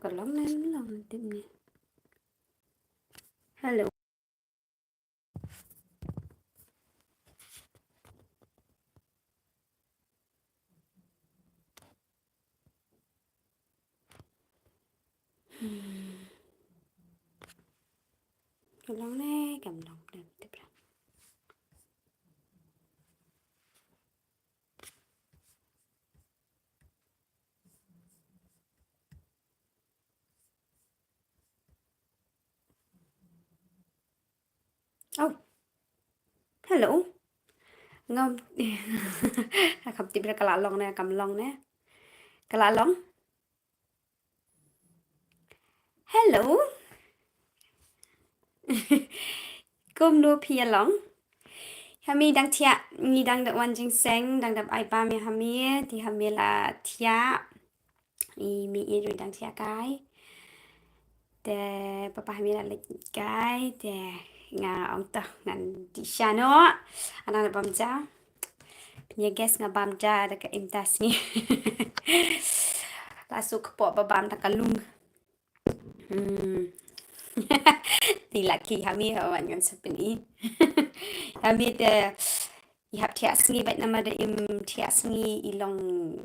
còn lóng nên lòng tim nè. Hello. Còn lóng nè, cầm lòng nè, tiếp ra. Oh, hello. Ngon. Không tiếp ra cả lạ lòng nè, cầm lòng nè. Cả lạ lòng. Hello. Cùng nô pia lòng. Hami đang thia, mi đang được one jing seng, đang được ai ba mi hami, thì hami là thia. Mi rồi đang thia cái. Te papa hami là lịch cái, te nga ông ta ngan di sana. Anak nak bamja. Punya guest nga bamja dekat imtas ni. Langsung kepok babam tak kalung. Thì là khi hami hawan ngan sepeni. Hami te ihap tias ngi bet nama de im tias ngi ilong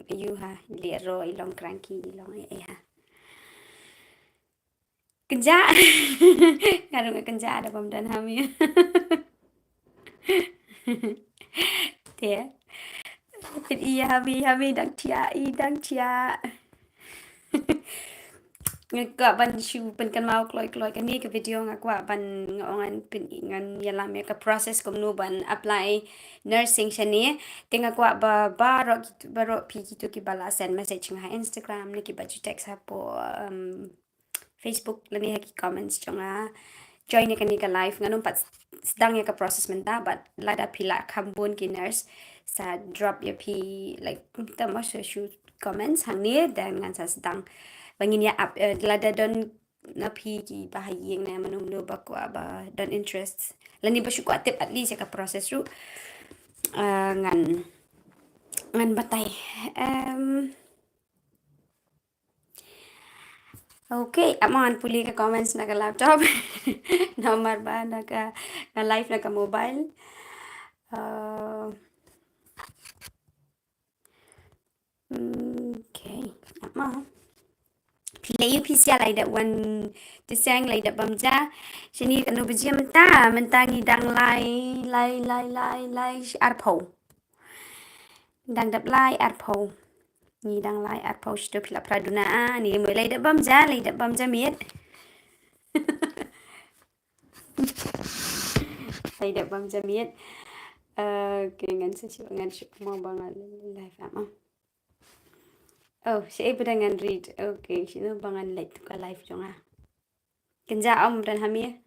you ha lero ilong cranky ilong ha. Kerja. Ngarung kerja ada bam dan hami. Te. Pit iya hami dang tia. Ngak ban shu pen kan mau kloi kan ni ke video ngak wa ban ngongan pen ngan yalam ya ka process kom nu ban apply nursing shani tenga kwa ba baro pi ki bala send message nga Instagram ni ki ba ju text ha po Facebook lani ha ki comments chonga join ni kan ni ka live nganum pat sedang ya ka process menta but lada pila kambun ki nurse sa drop ya pi like ta ma shoot comments hang ni dan ngan sa sedang bangin ya up lada don na pi ki bahayeng na manung no bakwa ba don interest lani ba shu ko atip at least ya ka process ru ngan batay okay aman puli ka comments na ka laptop nomor ba na ka na live na ka mobile okay ama play PC lại đã one to sang lại đã bấm ra cho nên cái nó bây giờ mình ta nghĩ đang lai arpo đang đập lai arpo nghĩ đang lai arpo cho pila praduna ni mới lại đã bấm ra miết lại đã bấm ra miết cái ngắn sẽ mau bằng live ama oh saya pedangan read okay sino bangan light ka live jonga kenja om dan hamia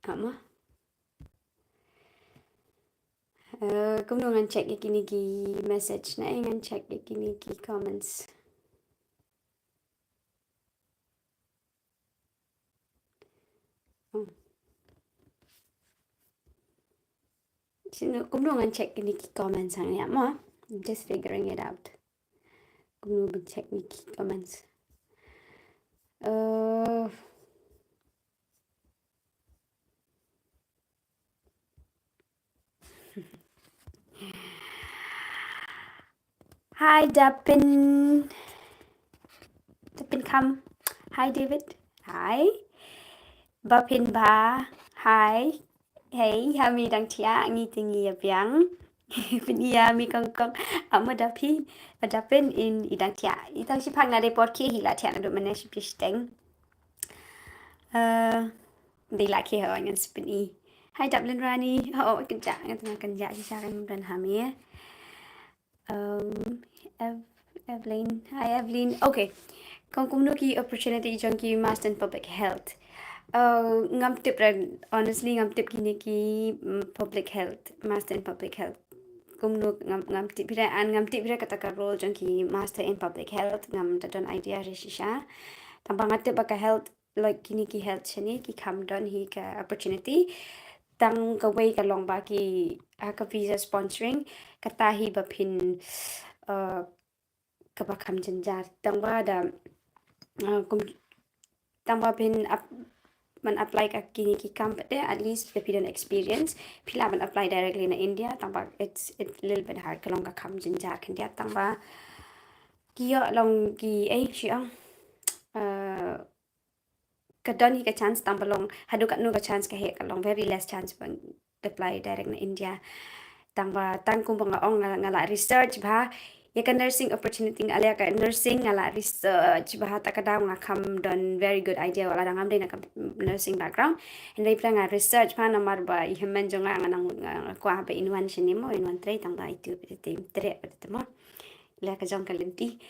ama cũng đâu ngan check cái ki message na ngan check cái ki comments sino cũng đâu ngan check cái ki comments hang ya ma just figuring it out cũng đâu bin check ki comments Hi Dapin come. Hi David. Hi. Bapin ba. Hi. Hey, hami đang tia ngi tingi abiang. Pinia mi kong amma Dapin in idang tia. Itang si pang na report ki hila tia na do manesh pisteng. Di la ki hawan ngan spini. Hi Dublin Rani. Oh, kenja ngan kenja si sakan dan hami. Evelyn. Hi Evelyn. Okay. Kung kumno ki opportunity jong ki master in public health. Ngam tip honestly ngam tip kini ki public health master in public health. Kumno ngam tip kata ka role jong ki master in public health ngam ta don idea resisha. Tampang ate baka health like kini ki health chani ki kam don hi ka opportunity. tăng ka way ka long ba ki ka visa sponsoring katahi ba phin ka ba kham janjar tang ba da kum tang ba phin man apply ka kini ki company at least the pidon experience pila man apply directly in India tang ba it's a little bit hard ka long ka kham janjar kan dia tang ba ki yo long ki ai chi ang ka don hi ka chance tang ba long hadu ka nu ka chance ka he ka long very less chance ban apply direct in India tang ba tang kung bang ong ngala research ba ya ka nursing opportunity ngala ka nursing ngala research ba ta ka daw nga kam don very good idea wala ngam dai na ka nursing background and dai pla nga research pa na mar ba i hemen jo nga nang kwa ba inwan shini mo inwan tre tang ba itu pe te tre pe mo la ka jong ka lenti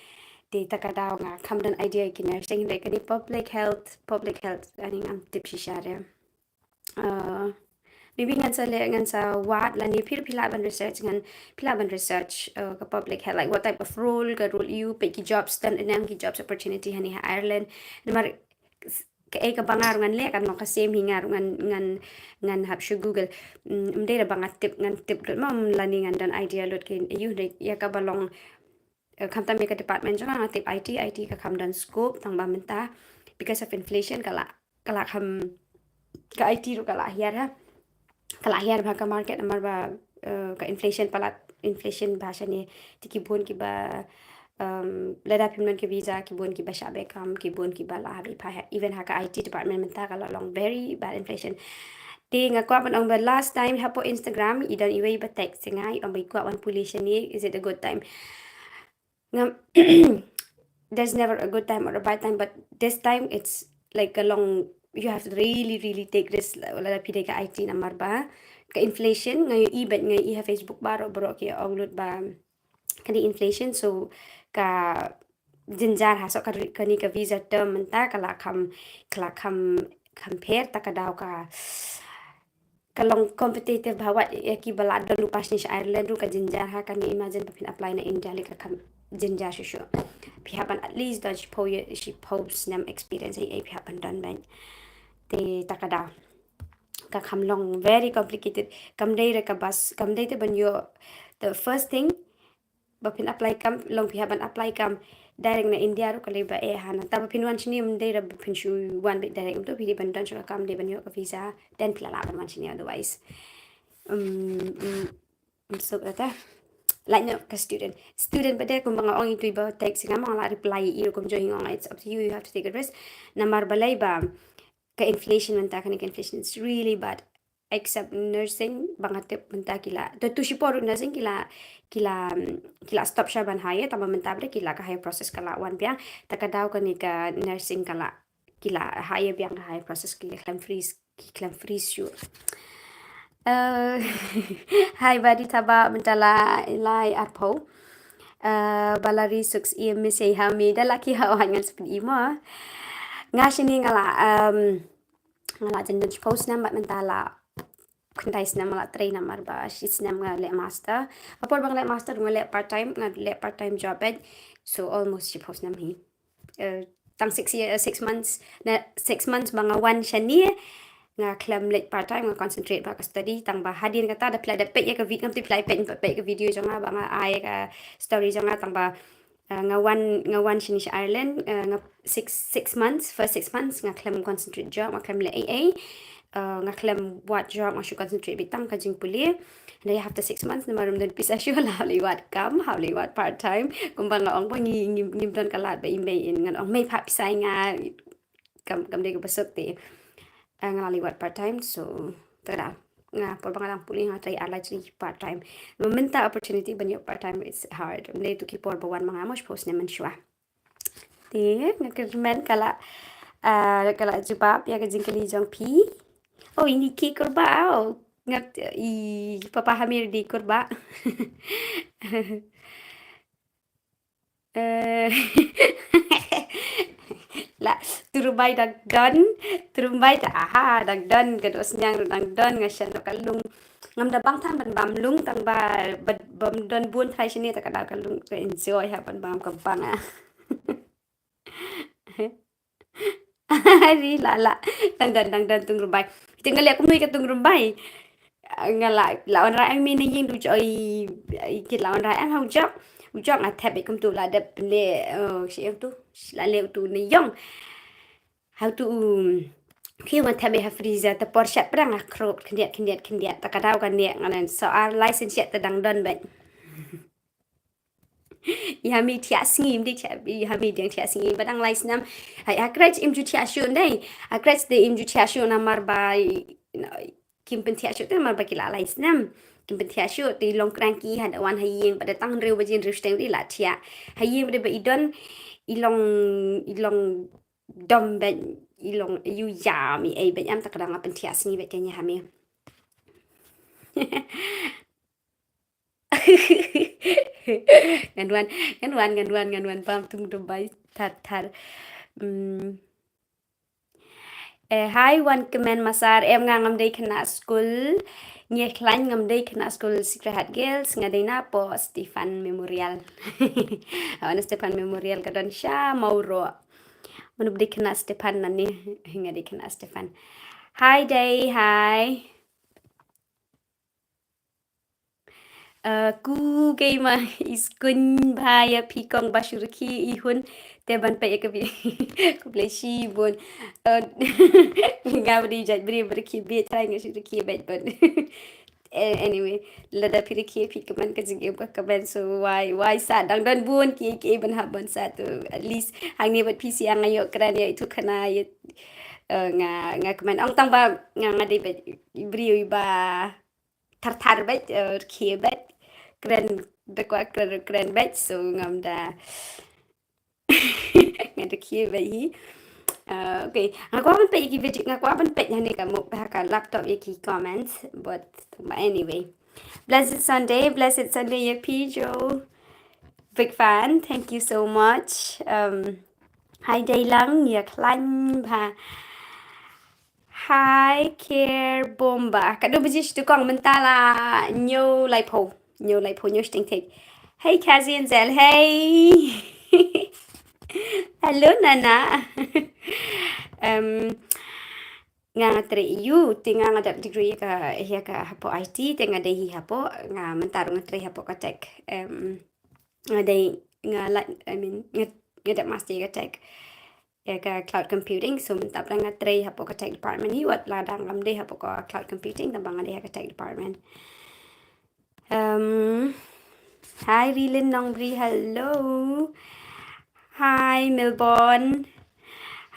te ta ka daw nga kam don idea ki nursing dai ka ni public health ani ngam tip shi share maybe ngan sa what la ni pila ban research ngan pila ban research ka public health like what type of role ka role you pe ki jobs dan enam ki jobs opportunity hani ha Ireland mar ka e ka bangar ngan le kan no ka same hingar ngan hab shu Google mde ra bangat tip mam la ni ngan dan idea lot kin you de ya ka balong kam ta me ka department jang ngat tip IT ka kam dan scope tang ba menta because of inflation kala kam ka IT ro kala hiar ha kalahir bhaka market amar ba ka inflation palat inflation bhasha ni tiki bon ki ba leda pimnan ke visa ki bon ki ba shabe kam ki bon ki ba la bi pa even haka IT department menta kala long very bad inflation ti nga kwa ban ong ba last time hapo Instagram idan iwe ba text ngai ong ba kwa wan police ni is it a good time ngam there's never a good time or a bad time, but this time it's like a long. You have to really take this. Wala pide ka IT namar ba ka inflation ngayon ibet ngay iha Facebook baro kaya onglot ba kani inflation so ka jinjar ha so kani ka visa term menta kala kam compare ta ka daw ka kalong competitive bahwa ki balad don lupas ni sa Ireland ru ka jinjar ha kani imagine pa pin apply na India li ka kam jinjar shu pihapan at least dan she posts nam experience ay pihapan dan ban te takada ka kam long very complicated kam day re ka bas kam day te ban yo the first thing ba pin apply kam long pihapan apply kam direct na India ru kali ba hana ta ba pin wan chini day ra pin shu wan direct to pidi ban dan shu kam day ban yo ka visa then pila ban wan chini otherwise so kata like no ka student but kung mga ong itu ba text nga mga reply iyo kung join nga it's up to you have to take a risk namar balay ba ka inflation man ta ka inflation it's really bad except nursing bangatip man ta kila to si por nursing kila stop siya ban haya tama man tabre kila ka high process kala wan biang takadaw ka ni ka nursing kila higher biang ka high process kila klam freeze you Hai badi taba mentala ilai arpo. Balari suks ia misai hami dalaki hawangan seperti ima. Ngasini ngala jendan post nama mentala kuntai snam ngala train namar ba shi snam ngala master. Apor bang le master ngala part time job bed. So almost shi post nam hi. Tang 6 months na 6 months mga one shani nga klam late part time nga concentrate ba ka study tang ba hadin kata da play da pe ka video ngam ti play pe ka video janga ba nga ay ka story janga tang ba nga one shini sa Ireland nga 6 months first 6 months nga klam concentrate job nga klam le AA nga klam what job nga should concentrate bitang ka jing puli and then after 6 months na marum dan pisa shu hawli wat part time kung ba nga ong ba ngim don kalat ba imay in nga ong may pa pisay nga kam de ka basok ti nga liwat part time so tada nga por bang lang puli nga try alay part time momenta opportunity banyo part time it's hard ne to keep por bawan mga mos post naman siya ti nga kermen kala jubab ya ka jingkali jong pi oh ini ki kurba ngat i papahamir di kurba la turbay ta aha dagdan gados nyang dagdan nga siya no kalung ngam da bang tan ban bam lung tang ba bam don bun thai shini ta kada kalung to enjoy ha ban bam ka banga ri la dagdan tung rubai tinggal lihat kumui katung rumbai nga la on rai mi ni yin du choi kit la on rai ang hong chok u chok nga thep kum tu la de le si em tu la le tu ni yong how to khi mà thèm ha freezer ta por shat prang a krop khndiat ta kadau kan ne nganan so ar license ta dang don ben ya mi tia singim di cha ya mi ding tia singim badang lais nam ai akrach im ju tia shun dai akrach de im ju tia shun amar bai kim pen tia shun mar ba kila lais nam kim pen tia shun ti long cranky had wan haying pada tang reu bajin reu steng di la tia haying de ba idon ilong dom ben ilong yu ya mi ai ben am ta kadang pen tia singi bet nya ha mi nganuan pam tung tum bai thar hai wan kemen masar em ngam dei kena school nghe klain ngam dei kena school Secret Girls ngadei na po Stefan Memorial ana Stefan Memorial kadon sha mauro manub dei kena Stefan nani hinga dei kena Stefan hai dei hai ku kay ma iskun bhaya pikong basurki ihun teban pa yakabi kuplesi bon ngabri jadri berki be try ngasurki bet bon anyway lada piriki pikaman ka jige ba kaban so why sa dang dan bun ki ban haban sa to at least hangni bat pc ang ayo kran ya itu kana ya nga kaman ang tang ba nga ngadi bet bri ba thar bet ki bet keren dekwa keren bet so ngam da ngada ki bet okay aku akan pe iki video aku akan pe hani kamu ka laptop iki comments but anyway blessed Sunday ya pijo big fan thank you so much hai day lang ya klan ba hai care bomba ka do bijish tu kong mentala nhiều lại phô nhiều sting take hey Kazi and Zel hey hello Nana nga tre yu tinga nga dap degree ka hapo IT tinga dei hapo nga mentarong tre hapo ka tech nga dei nga I mean nga dap master ka tech ka cloud computing so mentap nga tre hapo ka tech department hi wat la dang ngam dei hapo ka cloud computing tambang dei ka tech department hi Rilin Nongbri hello hi Melbourne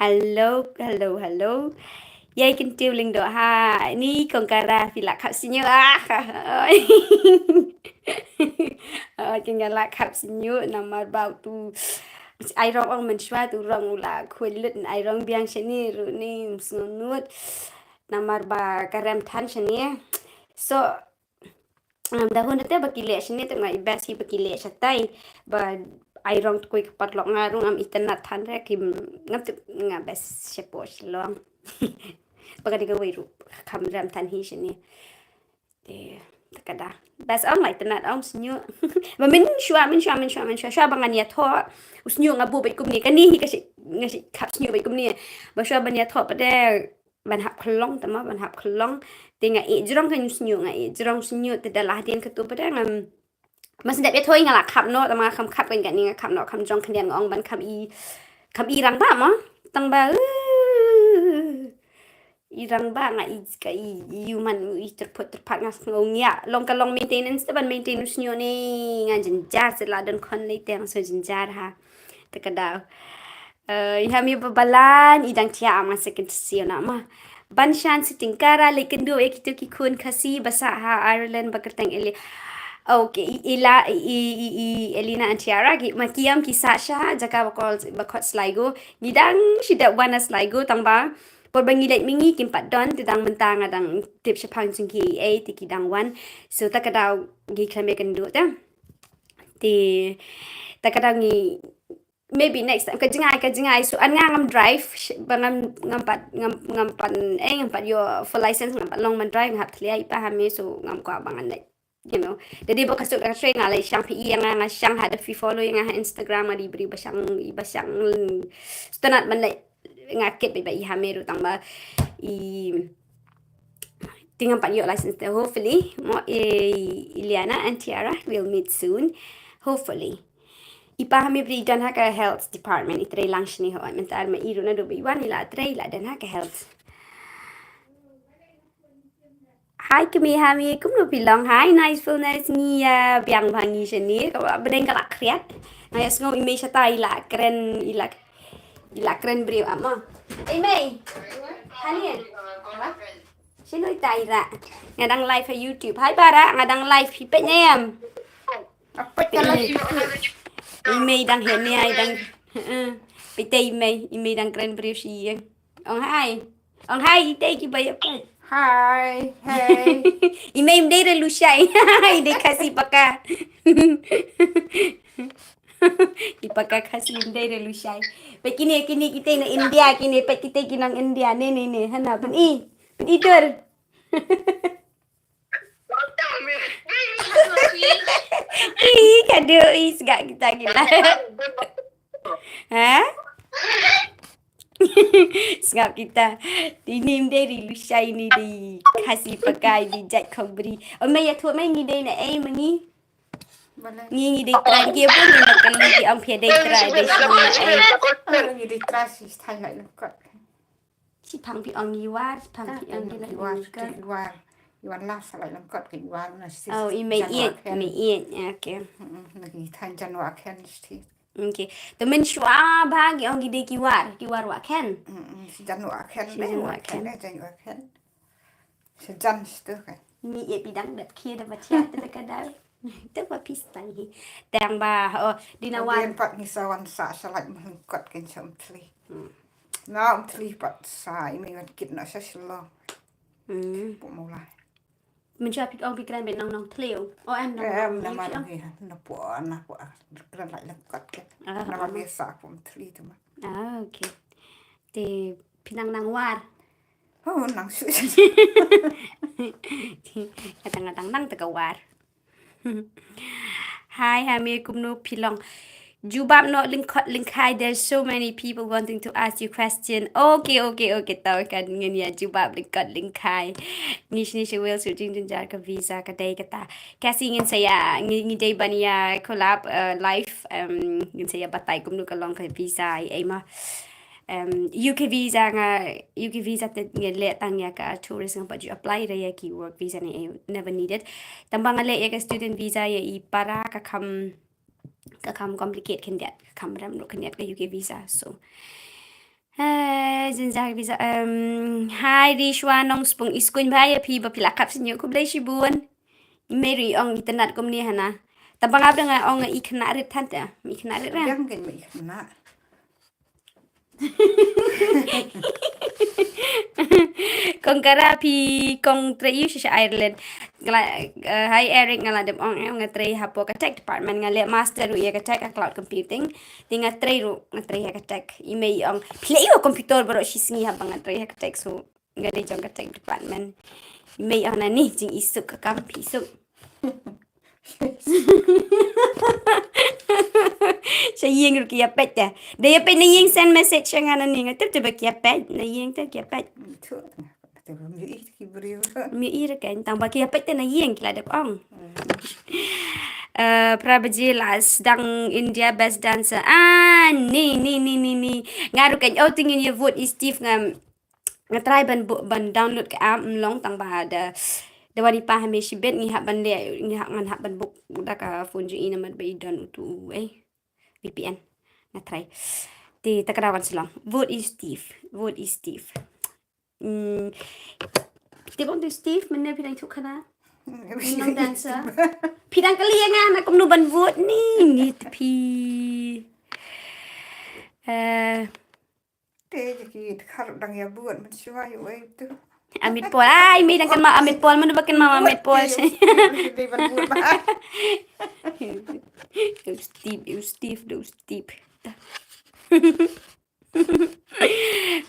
hello yay kinh tiêu linh độ ha ni con cara phi lạc khắp xin nhớ kinh là khắp xin nhớ nằm mà bảo tu ai rong ông mình xóa tu rong là khuôn lứt ai rong biang cheni rồi ni nuốt nằm mà bà karam than cheni so dahon nate bakile cheni tu ngai basi bakile chatai ba ai rong tu koi kapat lok ngarung am itanat than ra kim ngap tu nga bes sepos long pagadi ka way kam ram tan hi shini te takada bas ang like tanat ang snyo ma min shwa bangan ya tho usnyo nga bu bai kum ni kani hi kasi ngasi kap snyo bai kum ni ba shwa ban ya tho pa de ban hap khlong tama ban hap khlong te nga e jrong kan snyo nga e jrong snyo te dalah den ka tu pa de ngam mas ndak be thoi nga la khap no tama kham khap kan ni nga khap no kham jong kan yang ong ban kham i rang ba ma tang ba irang ba nga ka human terpat nga ngong ya long ka long maintenance ban maintenance nyo ni nga jinjar sila don kon le teng so jinjar ha takadaw ihami babalan idang tia ama second siyo na ma ban shan siting kara le kendo ekito ki kun kasi basa ha Ireland bagatang ele okay Elina and Tiara makiam ki Sasha jaka bakot Sligo gidang shida wana Sligo tangba por bangilet mingi kimpat don tidang mentang adang tip shapang singki a tiki dang wan so takadaw gi klame kan do ta ti takadaw ngi maybe next time kajingai so an ngam drive bangam ngampat yo for license ngampat long man drive ngap thlia ipa ha me so ngam kwa bangan like you know jadi boka so ka train ala syang pi yang nga syang hada fi follow yang ha Instagram ari bri basang stanat man like ngakit bai bai hameru tangba Tinggal pak your license there. Hopefully, Iliana and Tiara will meet soon. Hopefully. Ipa kami beri dan haka health department itre lang ni ho mentar ma iru na do iwan ila tre ila dan haka health. Hai kami kami kum no bilang hai nicefulness ni biang bangi sini ka bedeng ka kriat. Na yas ngom ime sata ila keren beri ama. Mei. Halien. Sino itaira. Ngadang live sa YouTube. Hai para ngadang live hipet nyam. Apa kalau Email đang hiện nay đang bị tì mày email đang kren brio si ông hai tê ki bay apa Hai, hey. email dia lu syai dia kasih pakai ipaka kasih dia lu syai pe kini kita na India kini pe kita kinang India ni hana pen dur kado segak kita gila. Ha? Segap kita. Tinim dari lusai ni di kasih pakai di jat kau beri. Mai ya tu mai ngi dai na mangi. Ngi dai try dia pun nak kali di ang pia dai try dai semua na Ngi di trasi thai lại lengkap. Si pang pi ang yiwar, pang pi ang dia Iwan lah lại lengkap ke Iwan na si. Oh, email okay. Ngi than janwa ken sti. Okay. Temen shua bagi ang gide kiwar wa ken. Janwa ken ken. Si jan stu ke. Mi bidang dat kia da bacia da kadal. Itu apa pista ni. Tang ba dinawan Pat ni sawan sa salat lengkap ken samtli. Na tli pat sa imi kit na sa silo. Bu mulai. Mình cho ông pikiran bet nong tleo. Em Em nama lagi na po kran lại lengkap ke. Nama biasa pun tli tu mah. Okay. Thì pinang nang war. Oh, nang su. Kadang-kadang nang teka war. Hi, Hamir kumno pilong. Jubab not link high. There's so many people wanting to ask you question. Okay. Tahu kan ngin ya jubab link high. Nish will searching jar ka visa ka day kata. Kasi ngin saya ngin bania collab live ngin saya batay kumno ka long ka visa ay ma. UK visa te ngele tangya ka tourism but you apply ya ki work visa ni never needed. Tambang ale ya ka student visa ya i para ka kam complicate kan dia kam ram no kan dia ka UK visa so jinja visa hai rishwa nong spung iskun bhaya phi ba pila kap sinyo ko blai shibun meri ong internet kom ni hana tabang ab nga ong i khna rit than ta mi khna rit ran Yang kan mi khna. kong kara phi kong trayu sha Ireland hai Eric ngala dem ong nga tray hapo ka tech department nga le master ya ka tech cloud computing tinga tray ka tech email ong play o computer baro shisngi ha bang tray ka tech so nga de jong ka tech department email ong na ni jing isuk ka kam pisuk sa yeng ru kia pet ya de ya pe na yeng send message nga na ni nga tip tip kia pet na yeng ta kia pet Tu. Tu mi ki brio. mi ira kan tang ba kia pet na yeng kila de ong Prabaji las dang India best dancer ni ngaru kan outing in your vote is Steve nga try ban download ka app long tang ba da wari pa hame si bet ngi ban le ngi ngan ban book da ka phone ju ina mat ba don tu VPN nga try ti takarawan silang vote is Steve ti bong tu Steve men ne pinang tu kana nong dancer pinang kali nga na kum no ban vote ni pi Te ki khar dang ya buat man siwa yu tu. Amit Paul mi dan kan ma Amit Paul man bakin mama Amit Paul Steve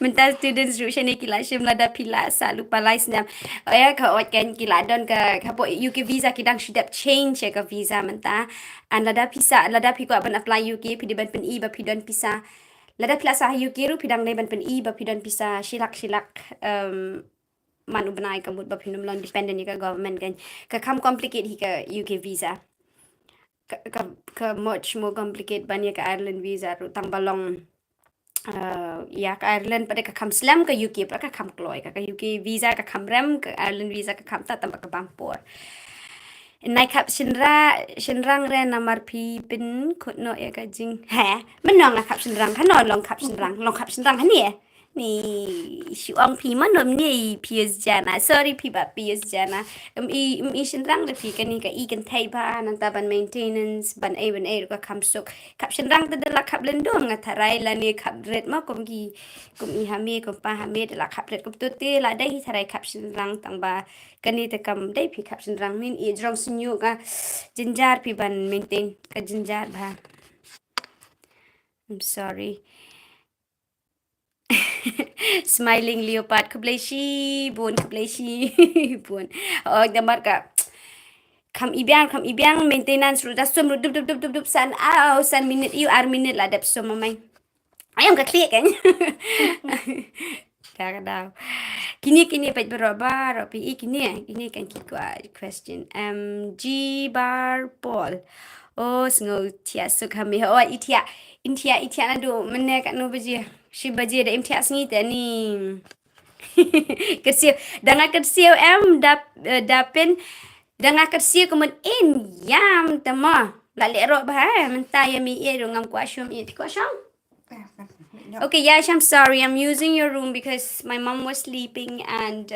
mental students ru shane kila shim lada pila sa lupa lais nam ya ka ot kan kila don ka po UK visa kidang shidap change ka visa menta an lada piko ban apply UK pidiban pen i ba pidon pisa lada pila sa UK ru pidang nei ban pen i ba pidon pisa shilak man ubenai ka mut ba phinum long dependent ni ka government kan ka kham complicate hi ka UK visa ka much more complicate ban ya ka Ireland visa ru tang balong ya ka Ireland pada ka kham slam ka UK pa ka kham kloi ka UK visa ka kham rem ka Ireland visa ka kham ta tam ka bampor nai khap shinrang re namar phi pin khut no ya ka jing ha man nong na khap shinrang ha no long khap shinrang ha ni si ong phi man nom ni pies jana sorry phi ba pies jana shinrang le phi ka ni ka kan thai ba nan ta ban maintenance ban ka kham suk khap shinrang ta de la khap len dong nga tharai la ni khap red ma kom ha me kom pa ha me de la khap red kom tu te la dai hi tharai khap shinrang tang ba kani te kam dai phi khap shinrang min e jrong sngew ka jinjar phi ban maintain ka jinjar ba I'm sorry smiling leopard kubleshi bun kubleshi bun oh damar ka kam ibyang maintenance ru dasum ru dup san san minute you ar minute la dap so mamay ayam ka klik kan kadang kini pa berapa pi kini kan question G bar Paul oh sngew tia su kami oh itia na do mene kat no baje shi baje da imtia sngi ta ni kersiu danga kersiu dapin danga kersiu kemun in yam tama la le ro ba menta ya mi e ngam kwa shum e kwa sham okay yeah I'm sorry I'm using your room because my mom was sleeping and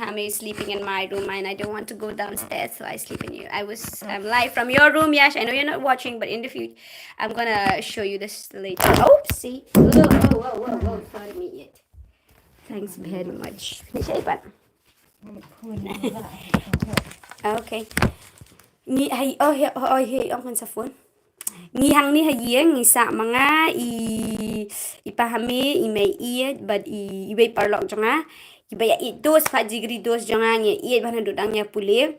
Hami is sleeping in my room and I don't want to go downstairs so I sleep in you I was live from your room Yash I know you're not watching but in the future I'm gonna show you this later oh see whoa sorry me yet thanks very much okay ni hay ang kan sa phone ngihang ni hayeng isa mga ipahami imay iet bad ibay parlok jonga ibaya dos pa jigri dos jonga ngi iet bana dudang nya puli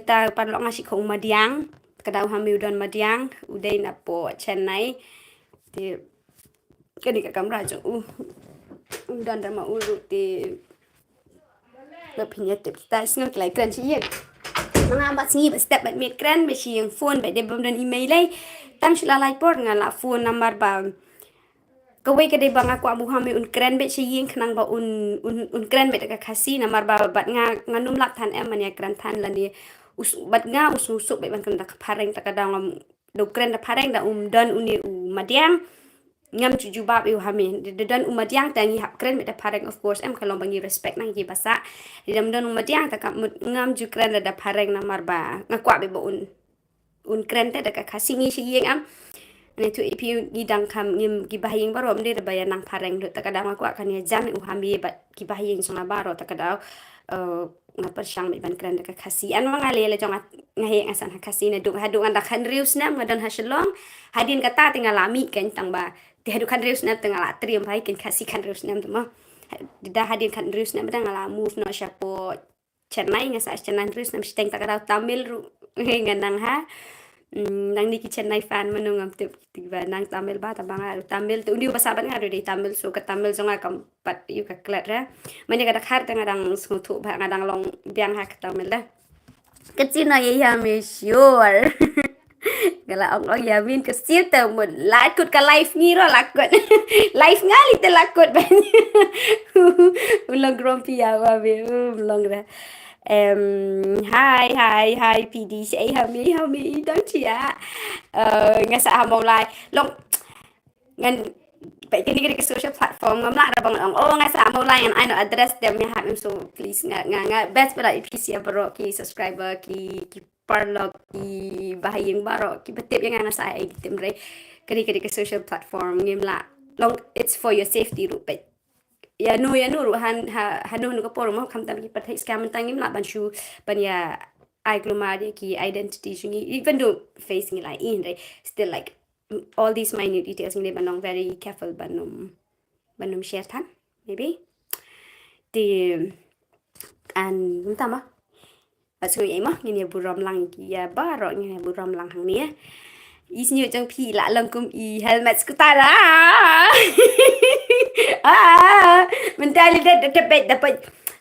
ta parlok nga si khong madiang kadaw hami udan madiang uday na po Chennai ti kani ka kamra jo udan dama uru ti bapinya tip ta snok like kan si mga bat singi ba step bat mikran ba siyang phone ba de bam dan email ay tam sila like port nga la phone number ba kawai ka de ba nga ko amu hami un kran ba siyang kanang ba un kran ba ka kasi number ba bat nga nganum lak than em man ya kran than la ni bat nga usuk ba ban kan da pareng ta kadang do kran da pareng da dan uni madiang ngam cuju bab yu hami dan umadiang tangi hap kren da pareng of course em kalong bangi respect nang gi basa dam dan umadiang ta kam ngam ju kren da pareng na marba ngakwa be un kren ta da ka kasingi shi yeng am ne tu ipi gi dang kam ngim gi bahing barom de da bayan nang pareng do ta kadang ngakwa kan ya jan u hami bat gi bahing songa baro ta kadang ngapar syang be ban kren da ka kasi an mga lele jong ngahe asan ha kasi na dung hadung anda kan rius na madan hasilong hadin kata tinggal lami kan tang ba di hadu kan rius na tengah la triam bai kan kasi kan rius na tama dah hadin kan rius na badang la move no syapo Chennai nga sa Chennai rius na misteng ta kada Tamil ru nganang ha nang ni ki Chennai fan manung am tiba nang Tamil ba tabang Tamil tu undi basaban nga di Tamil so ka Tamil zonga kam pat yu ka klat ra mani kada khar tengah dang smutu ba ngadang long biang ha ka Tamil da kecil na ya me sure Gala ông ya min ke siu te mun lakut ka live ni ro lakut live ngali te lakut ban ulang grumpy ya ba be ulang ra hi PD say hami don't chia nga sa mo like long ngan vậy cái social platform ngam la ra bang nga sa mo like and I know address them ya ha so please nga best but if you see a bro ki subscriber ki parlok ki bahayang baro ki batip yang ana sa ay gitim re kani ke social platform ngim la long it's for your safety ru but ya no ru hanu nu ko por mo kam tam ki pathai scam tangim la ban shu ban ya ai gloma de ki identity shungi even though facing like in re still like all these minute details ngi banong very careful banum share than maybe the and tama so vậy mà như buram lang kia ba rồi như buram lang hàng nia is như trong phi lạ lần cùng helmet của ta đó mình ta lên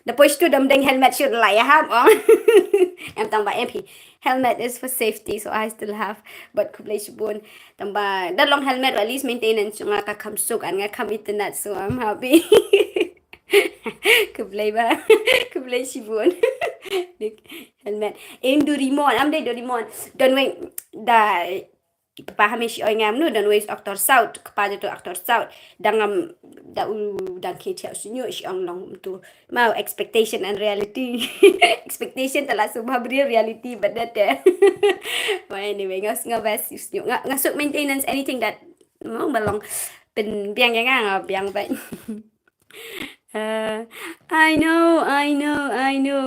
đập Depois tu dam deng helmet shoot lah ya ham. Oh. Em tang ba MP. Helmet is for safety, so I still have. But kublai shibun tang ba that long helmet at least maintenance nga ka kam suk an nga kam internet, so I'm happy. Kublai ba. Kublai shibun. Helmet. Em Doraemon, am dai Doraemon. Don weng da pahami si oi ngam nu dan wes aktor saut kepada tu aktor saut dangam da dan ke tiap sunyu si ong long tu mau expectation and reality. Expectation telah subah beri reality but that well anyway ngas sunyu ngasuk maintenance anything that mau balong pen biang yang biang baik. I know.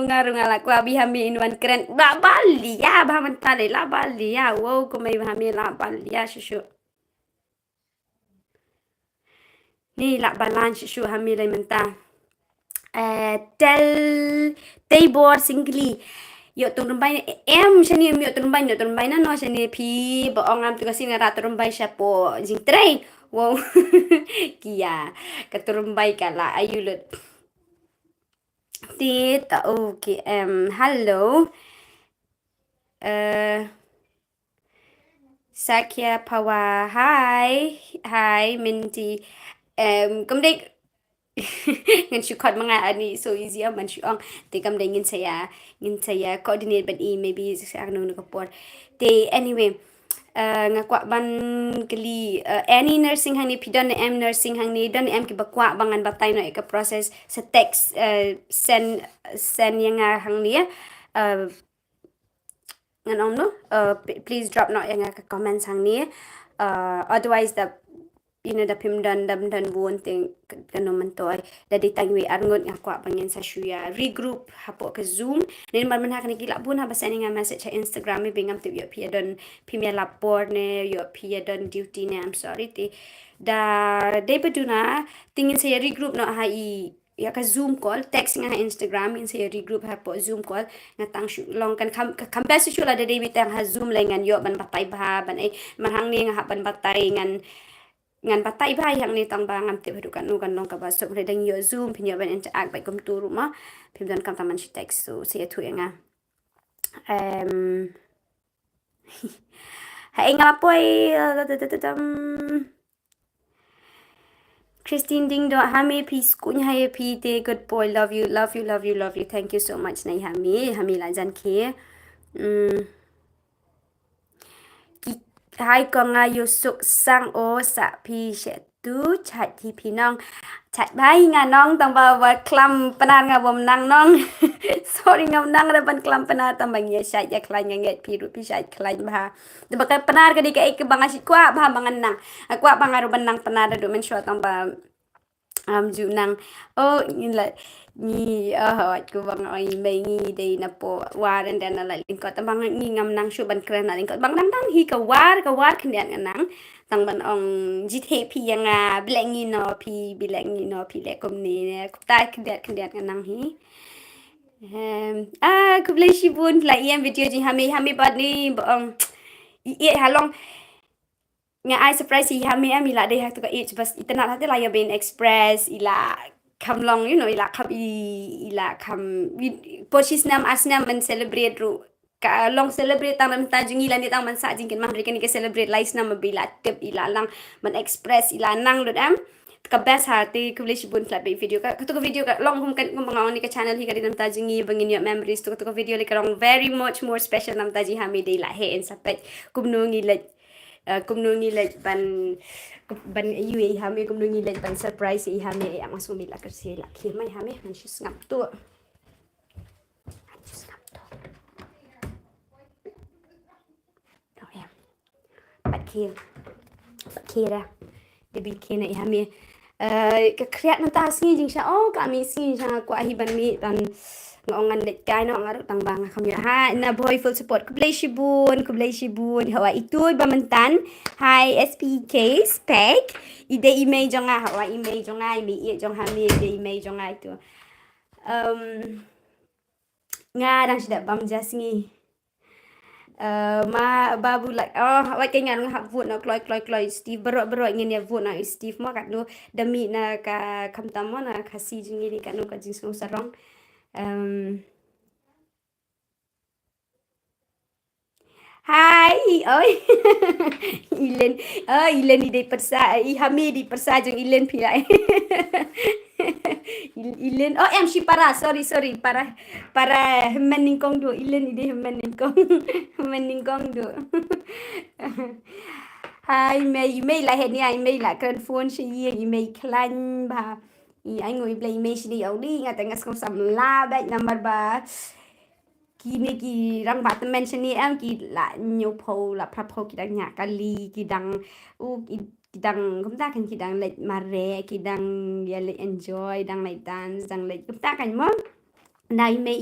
Ngaruh ngalak ko abi hami inuan keren. La Bali ya, bahaman tali la Bali ya. Wow, ko may hami la Bali ya susu. Ni la balan susu hami lay menta. Tel Taybor singli. Yo turumbay em shani yo turumbay na no shani pi bo ongam tu kasi ngara turumbay siya po jing tray. Wow. Kia katurumbay kala ayulut. Tita, okay. Hello. Sakya Pawa. Hi, Minty. Kumdek. Ngan syukot mga ani so easy man syuong. Te kumdek ngin saya coordinate but maybe ano nakapor. Te anyway. Nga kwa ban kali any nursing hang ni pidon em nursing hang ni don em ki bakwa bangan batay no ika process sa text send yang hang ni nganong no please drop no yang ka comments hang ni otherwise the da pim dan buon ting kano man to ay dadi tangwi arngot nga kwa bangin sa shuya regroup hapo ka zoom nin man ha kan gila bun ha basani nga message sa Instagram mi bingam tip yo pia don pimya lapor ne yo pia don duty ne I'm sorry ti da day paduna tingin sa regroup no ha I ya ka zoom call text nga Instagram in sa regroup hapo zoom call nga tang long kan kampes shula da day bitang ha zoom lang ngan yo ban batay ba ban ay manhang ni nga ha ban batay ngan patay ba yang ni tang bangam te bedukan nu kan long ka ba so redang yo zoom pinyo ban interact by kum tu rumah pimdan kam taman si text so saya tu yang hai ngapoy Christine Ding do hami peace kunya hai pi te good boy love you thank you so much nai hami la jan ke hai con Yusuk sang o sa pi she tu chat hi pi nong chat bai nga nong tang ba klam panan nga bom nang nong sorry ngam nang ra ban klam panar tam bang ye shat ya klan nga nget pi ru pi shat klan ba de ba panar ka di ka ik bang asit kwa ba bangan nang kwa bangaru ban nang panar do men shwa tang ba ju nang oh ni wat ko bang ai mai ngi dei na po waran dan la lingkot bang ngi ngam nang shu ban kren na lingkot bang dang hi ka war khndian nang tang ban ong jit he pi yang blengi no pi le kom ni ne ta khndian nang hi kublai shibun la yem video ji hami bad ni ong i halong nga I surprise hi hami la dei hak to ka ich bas itana hate la ya ben express ila kam long ila kam posis nam asnam man celebrate ru ka long celebrate tang man ta jungi lan tang man sa jingkin man rekan ke celebrate lais nam bila tip ila lang man express ila nang lut am ka best hati kublai shibun klap video ka to video ka long hum kan ngong ni ka channel hi ka din ta jungi bangin yo memories to video like long very much more special nam ta ji hami dei la he en sapet kumnungi like ban yui hami kumnungi like ban surprise i hami ang masumi la kersi la khir mai hami man shis ngam tu bat khira debi kena i hami ka kriat na ta singi jing sha kami singi sha kwa hi ban mi tan ngongan let kai no ngaruk tang bang kami ha na boy full support kublai shibun hawa ituy bamantan hi SPK spec ide email jonga hawa email jonga mi i jong hami ide email jonga itu nga dang sida bam jasngi ma babu like wat kay nga hak vote na kloy Steve bero ngin ya vote na Steve mo kat no dami na ka kamtam mo na kasi jingi ka no ka jing sarong Hai, ơi. Ilen, Ilen di persa, Hami di persa jeng Ilen pi lại. Ilen, em si para, sorry, para mening kong do, Ilen ide mening kong, mening kong do. Hai, mày lại hẹn nha, mày lại cần phone si ye, mày klan ba. Anh ngồi play mày si đi, đi nga tengah sekom sam la baik number ba. Kini ki rang bat mention ni em ki la nhiều po la pra po ki dang nya kali ki dang ki dang chúng ta kan ki dang like mare ki dang ya like enjoy dang like dance dang like chúng ta kan mo nai me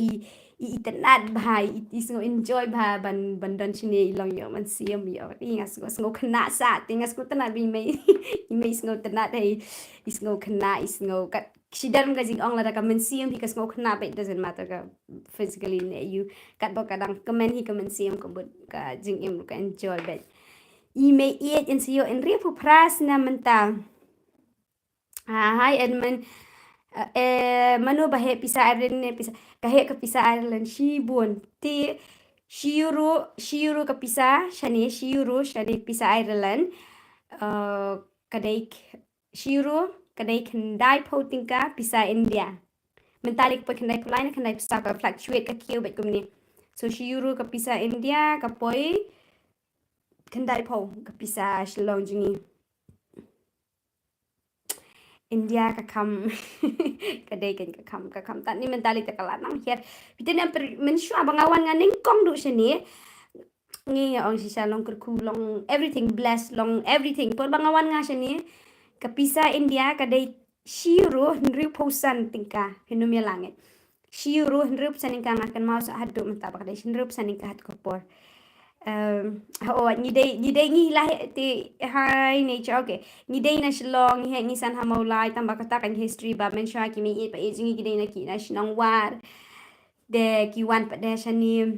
i tenat bai i sngo enjoy ba ban don chini long yo man siam yo ingas sngo kena sa tingas ko tenat bi me i me sngo tenat hey i sngo kena i sngo kat sidar mga jing ong la ka man siam because sngo kena but it doesn't matter ka physically ne you kat bo kadang kemen hi kemen siam ko but ka jing im ka enjoy but i me eat in siyo en rifu pras na menta hi Edmund mano bahe pisa Ireland pisa kahe ka pisa Ireland shibun ti shiuru ka pisa shani pisa Ireland kadai shiuru kadai kendai potingka pisa India mentalik pa kendai pulain kendai pisa ka fluctuate ka kiu bet kumni so shiuru ka pisa India ka poi kendai po ka pisa Shillong jingi India ka kam kadai kan ka kam tak ni mentali ta kala nang hiat pitena men shwa bangawan nga ning kong du shani ngi ong si long ku long everything bless long everything por bangawan nga shani kapisa India kadai shiru nri posan tingka hinumya langit shiru nri posan tingka ngakan mau sa hadu menta kadai nri posan tingka hat kopor ni day ngi lah ti hai nature okay ni day na Shillong ni san hamau lai tambah kata kan history ba men sha ki mi pa ejing ki day na ki na shnong war de ki wan pa de shani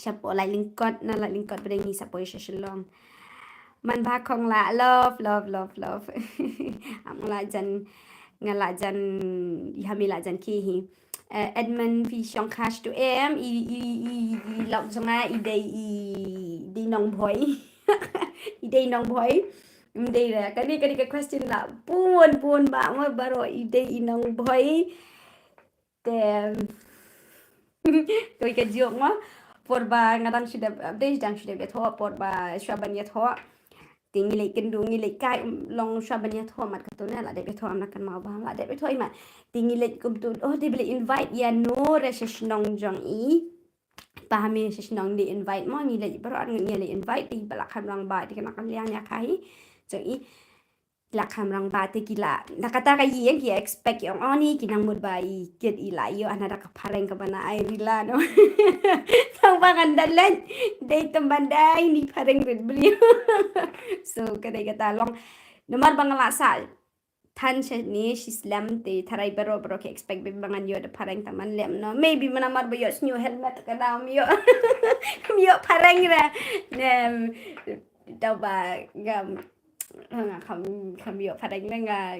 shapo lai lingkot na la lingkot ba ni sa po sha Shillong man ba kong la love am la jan ngala jan yami la jan ki hi Edmund phi shong cash to em i lọc zonga i day nong boy i day nong boy đây là cái question là buồn bạn mà baroh i day nong boy de tôi cái giọng mà porba ngadang sudah update dan sudah betul porba syaban ya tho tingi lek kendu ngi lek kai long syaban ya tho mat katuna la de betul am nakan mau ba la de betul ma tingi lek kum tu oh dia boleh invite ya no resesnong jong i pahami sesnong di invite mo ngi lek baru ngi lek invite di balak hamrang ba di kana kan liang ya kai jong i lak hamrang ba te gila nakata ka yi ki expect yung oni kinang mud ba i kid ilayo anada ka pareng ka bana ay rila no tang pangandalan day tambanday ni pareng red beliau so kadai kata long nomor bangala sa tan siya ni sislam te taray baro ke expect bangan yo da pareng taman lem no maybe manamar ba yo new helmet ka daw yo yo pareng ra daw ba gam không hiểu phản ánh là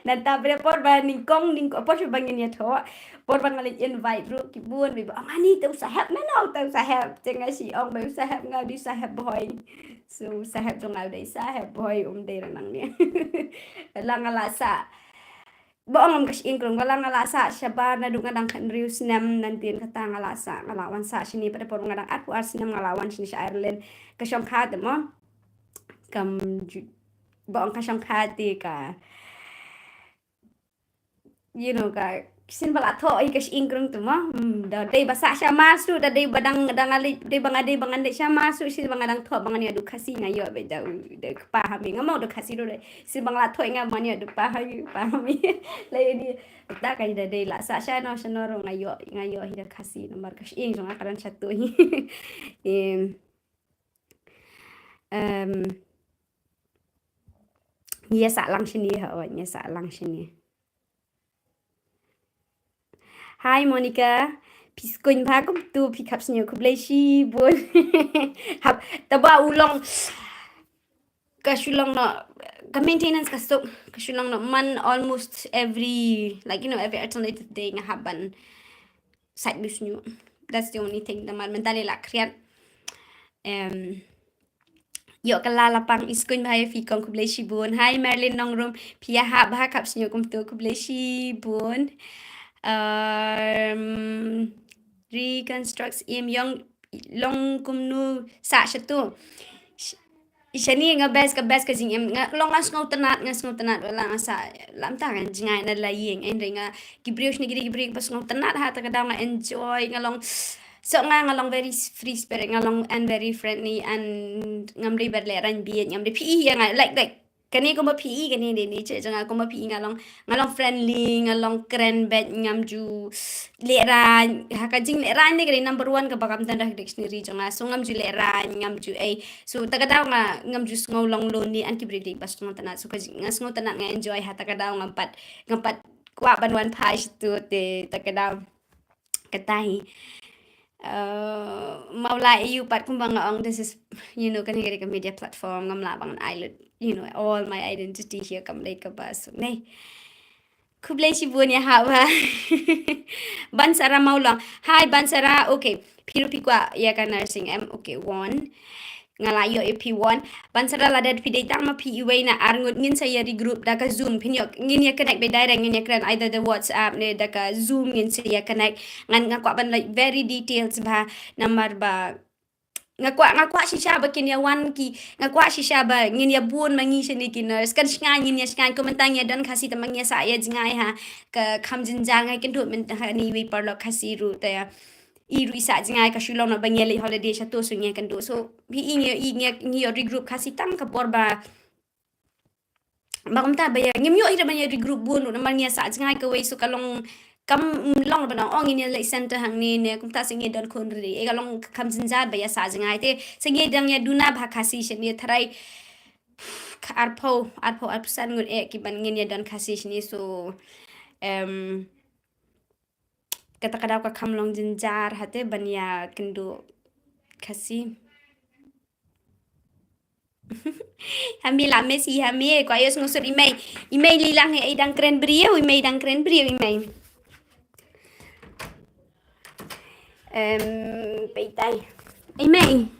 nên ta bây giờ bà ninh công bắt cho bằng nhà thọ bắt bằng lịch invite rồi cái buồn vì bảo anh đi tao sẽ hẹp nó nào tao sẽ hẹp chẳng ai chỉ ông bảo sẽ hẹp ngao đi sẽ hẹp boy so sẽ hẹp trong nào đấy sẽ hẹp boy đây là năng nè là ngala sa Boong ang kasi ingkong walang alasa siya ba na dung ngadang kanriw sinam nantin kata ngalasa ngalawan sa sini pada porong ngadang at puar sinam ngalawan sini sa Ireland kasyong kada mo kam boong kasyong kati ka you know ka sin bala tho ay kas ingkrong tu mo da day basa siya masu da day badang ali day bangan siya masu sin bangadang tho bangan ya edukasi ngayo be da pahami ngamo edukasi do sin bangla tho nga man ya pahami lay di ta kay da day la sa siya no sonoro ngayo edukasi nomor kas ing jong akaran satu nya sa lang sini ha nya sa lang sini Hi Monica, piskuin pa ko tu pick up sngew ko blay shi bon. Hab taba ulong Kasulang na ka maintenance kasulang na man almost every like every alternative day nga haban side news nyo. That's the only thing naman mandali la kriyan. Yo kalala pang iskun bahaya fikong kublay shibun. Hi Marilyn Nongrum pia ha baha kaps nyo kumtu kublay shibun. Reconstructs im yung long kumnu sa siya to. Siya ni nga best ka jing em nga long as ngau tanat wala nga sa lam ta kan jingay na laying and nga gibrios ni gibrios pas ngau tanat ha ta kada nga enjoy nga long so nga long very free spirit nga long and very friendly and ngam ri berleran biet ngam ri pi nga like kani ko ma pi kani ni che nga ko ma pi nga long friendly nga long kren bet ngam ju leran ha ka jing leran ni kani number 1 ka bakam tandah dictionary nga so ngam ju leran ngam ju ay so tagadaw nga ngam ju ngau long lonely an kibri bas ngam tanat so ka nga ngau tanat nga enjoy ha tagadaw ngampat kwa banwan pa to te tagadaw katahi maula iu pat kumbang ang this is kan higari ka media platform ngam labang island all my identity here kam lay ka bas nay kublay si bunya hawa bansara maulang hi bansara okay piru pikwa ya kan nursing okay one ngalayo EP1 bansara ladad pidai tama PUA na arngut ngin saya di group daka zoom pinyok ngin ya connect by direct ngin ya kran either the WhatsApp ne daka zoom ngin saya connect ngan ngakwa ban like very details ba namar ba ngakwa si siya ba kinyawan ki ngakwa si siya ba ngin ya buon mangi siya ni kiners kan siya ngin ya siya komentang ya dan kasi tamang ya saya jingay ha ka kamjin jangay kintu men ni wi parlo kasi ru ta iru isa jingai ka shulong na banyeli holiday siya to so nya kan do so hi regroup kasi tang ka porba makamta ba ya ngimyo ira banya regroup buno naman nya sa jingai ka way so kalong kam long ba na ong nya lai center hang ni ne kumta singe dan kon ri e kalong kam jinja ba ya sa jingai te singe dang ya duna ba kasi siya ni tharai arpo san ngut e ki ban ngin ya dan kasi ni so kata kadaw ka kamlong jinjar hate banya kendo kasi hami la mesi hami ko ayos ngusur imay lilang ay dang kren brio imay peitay imay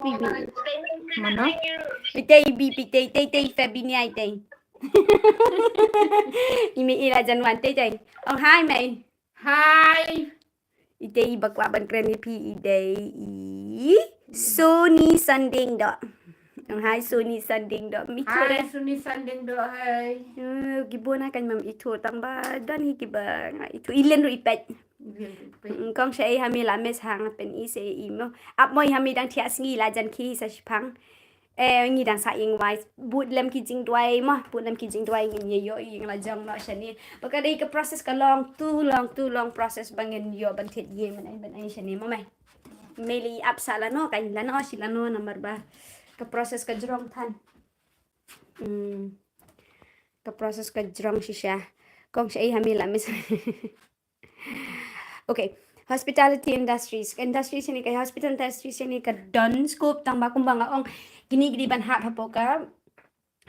bibi Mana? Pitay Febini ay tay. Imi ila Januan tay. Oh hi mày. Hi. Itay bakwaban kreni pi iday Sony Sanding do. Oh hi Sony Sanding do. Hi Suni Sanding do hai. Gibona kan mam itu tamba dan hikiba nga itu ilen ru ipet. Kong siya ay hami lames hang pen ise imo. Ap moy hami dang tias ngi la jan ki sa shipang. Ngi dang sa ing wai but lem ki jing dwai ma but lem ki jing dwai ngi yo ing la jang la shani. Baka dai ka process ka too long process bangin yo ban tet ye man ai shani mo mai. Meli ap sala no kai la no sila no namar ba. Ka process ka jrong than. Ka process ka jrong shisha. Kong siya ay hami lames. Okay, hospitality industries ni kay hospital industries ni ka don scope tang bakong banga ong gini ban hat hapo ka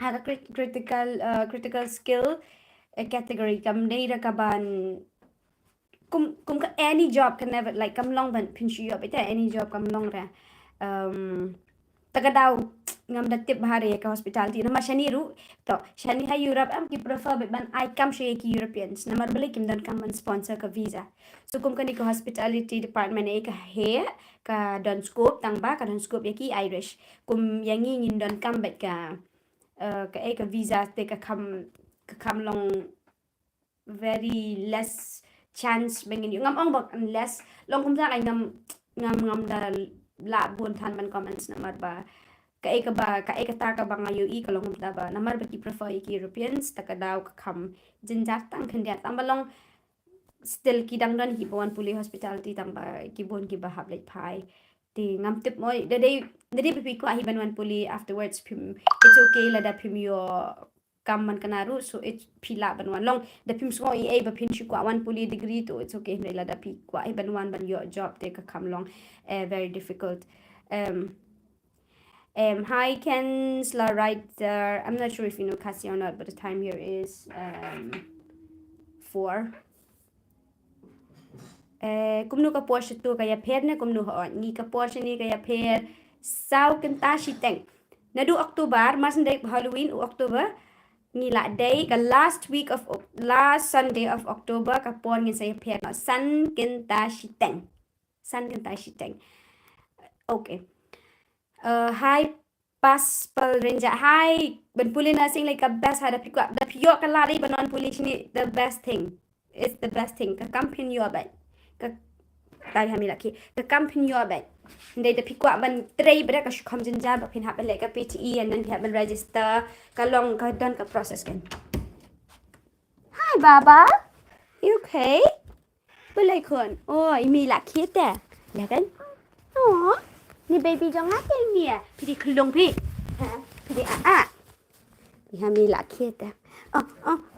ha critical skill category kam data ka ban kum ka any job can never like kam long ban pinchu job ita any job kam long ra tagadaw ngam datip bahari ka hospitality nama shani ru to shani ha Europe am ki prefer ban I kam she ki Europeans namar balik kim dan kam ban sponsor ka visa so kum kani ka hospitality department e ka he ka don scope tang ba ka don scope yaki Irish kum yangi ngin don kam bet ka ka visa te ka kam long very less chance bengin yu ngam ong bak less long kum sa kay ngam da la bun than ban comments namar ba ka ta ka ba ngayo I kalong da ba namar ba ki prefer ki Europeans ta ka daw ka kam jinjak tang khandia tambalong still ki dang don hibon puli hospitality tang ba ki bon ki ba hab like pai ti ngam tip mo the day pipi ko hiban wan puli afterwards it's okay la da pim yo man kanaru so it's pila banwan long da pim so e ba pin chukwa 1 puli degree to it's okay la da pi kwa e banwan ban your job take a come long very difficult hi Ken's la right there. I'm not sure if you know Cassie or not, but the time here is 4 kumnu ka Porsche tu kaya pher na kumnu ho ni ka Porsche ni kaya pher sau kenta shiteng na du October mas ndek Halloween October ni la day ka last Sunday of October ka por ngin saya pher no san kenta shiteng okay hi Paspal Renja hi ben puli na sing like a best had a pick up the pure ka la ban on puli ni the best thing it's the best thing ka company yo ba ka tai hami laki ka company yo ba ndai da pick up ban tray bra ka shkham jin ja ba phin ha ba le ka PTE and then ban register ka long ka don ka process kan hi baba you okay เป็นไรคนโอ้ยมีหลักคิดแต่อยากกันอ๋อนี่เบบี้จังงักเองเนี่ยพี่ดิคุณลงพี่ฮะพี่ดิพี่ฮามีหลักคิดแต่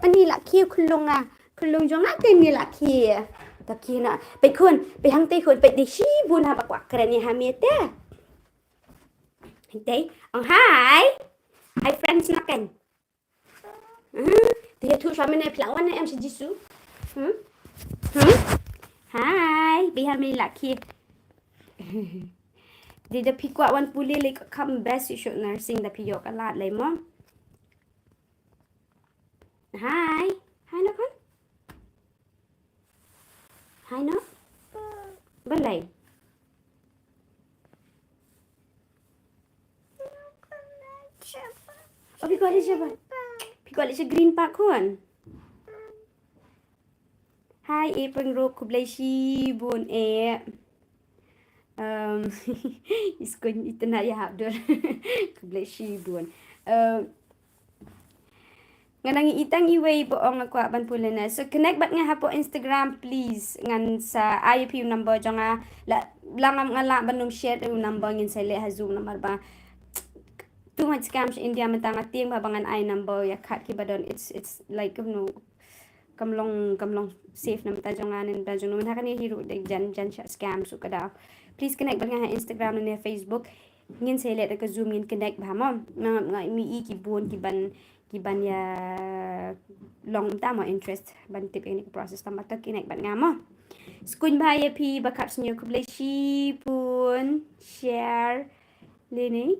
อันนี้หลักคิดคุณลงคุณลงจังงักเองนี่หลักคิดตะกี้น่ะไปคุณไปทางเตคุณไปดิชีบุญหาบักวักกระนี่ฮามีแต่เฮ้ยhi friends นักกันเดี๋ยวทุกชายไม่ได้พลังวันนี้สิจิสุhi bị ham mi lạc kia đi đập phi qua one puli lấy come best you should nursing đập phi yok a lot lấy mom hi nó con hi nó bên này phi gọi đi chơi green park con hi e pengrok kubleshi bun iskun itna ya habdur kubleshi bun nganang itang iway boong ako ban pulana so connect bat nga hapo Instagram please ngan sa IUP number jonga langam nga la banum share yung number ngin sa le ha zoom number ba too much scams India matang ating babangan I number ya kat ki badon it's like kamlong safe na mata janganin ta jung naman hakani hero de jan scam su kada please connect bang ha Instagram na Facebook ngin say let ka zoom ngin connect ba mo nga mi ki bon ki ban ya long ta mo interest ban tip ini process ta mata connect ban nga mo skun ba ya pi bakap sngew kubleshi pun share lini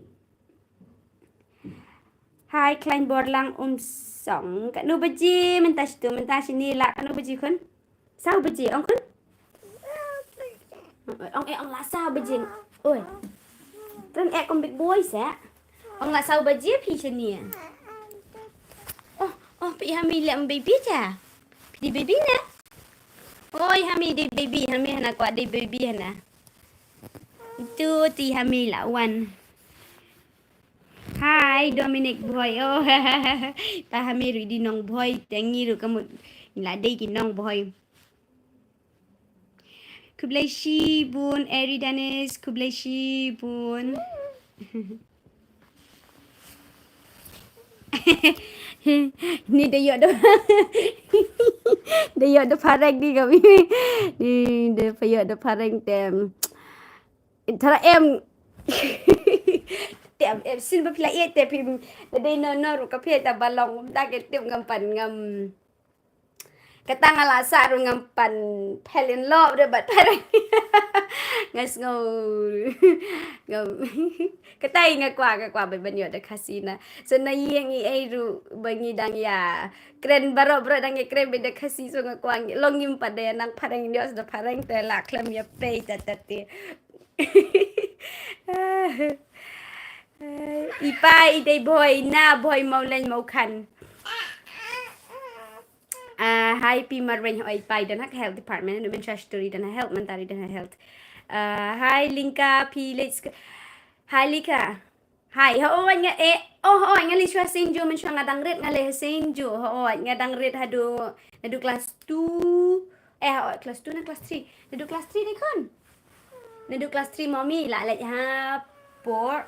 hi klein bor lang song ka no baji mentas ni la ka no baji kun sao baji ông kun ông là sao baji ôi tên con big boy sẽ ông là sao baji phi chân nè bị hami lem baby cha di baby nè ôi hami di baby hami hana kwa di baby hana itu ti hami la one hi Dominic boy ta hami ri di nong boy tangi ru kamu la dei ki nong boy kubleshi bun Eridanis kubleshi bun ni de yo do pareng đi kami ni de payo do pareng tem thara em tiệm em xin bắp lại yết tiệm phim đây nó rồi cà phê ta balong ta cái tiệm ngâm pan ngâm cái tang ala sa rồi ngâm pan pelin lo rồi bật pareng ngas ngâm cái tay ngay qua bên bên nhựa được casino so na yang ai ru bangi dang ya keren baroh dang ya keren beda kasi so ngakwa long ngim pada nang pareng dia sudah pareng te la klam ya pay tatati ipai day boy na boy mau lên mau khăn hi pi marwen hoi pai dan hak health department no men story dan health mentari dan health hi Linka pi let's hi Lika hi ho anh nga anh nga li shwa sngew men shwa ngadang red nga le sngew anh ngadang red hadu class 2 class 2 na class 3 nadu class 3 ni kon nadu class 3 mommy la ha por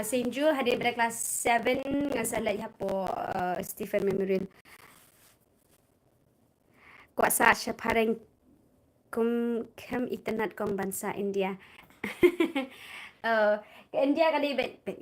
sngew hadir pada kelas 7 nga salat hapo Stephen Memorial. Kuasa siya parang kem itanat kong bansa India. Ke India kadai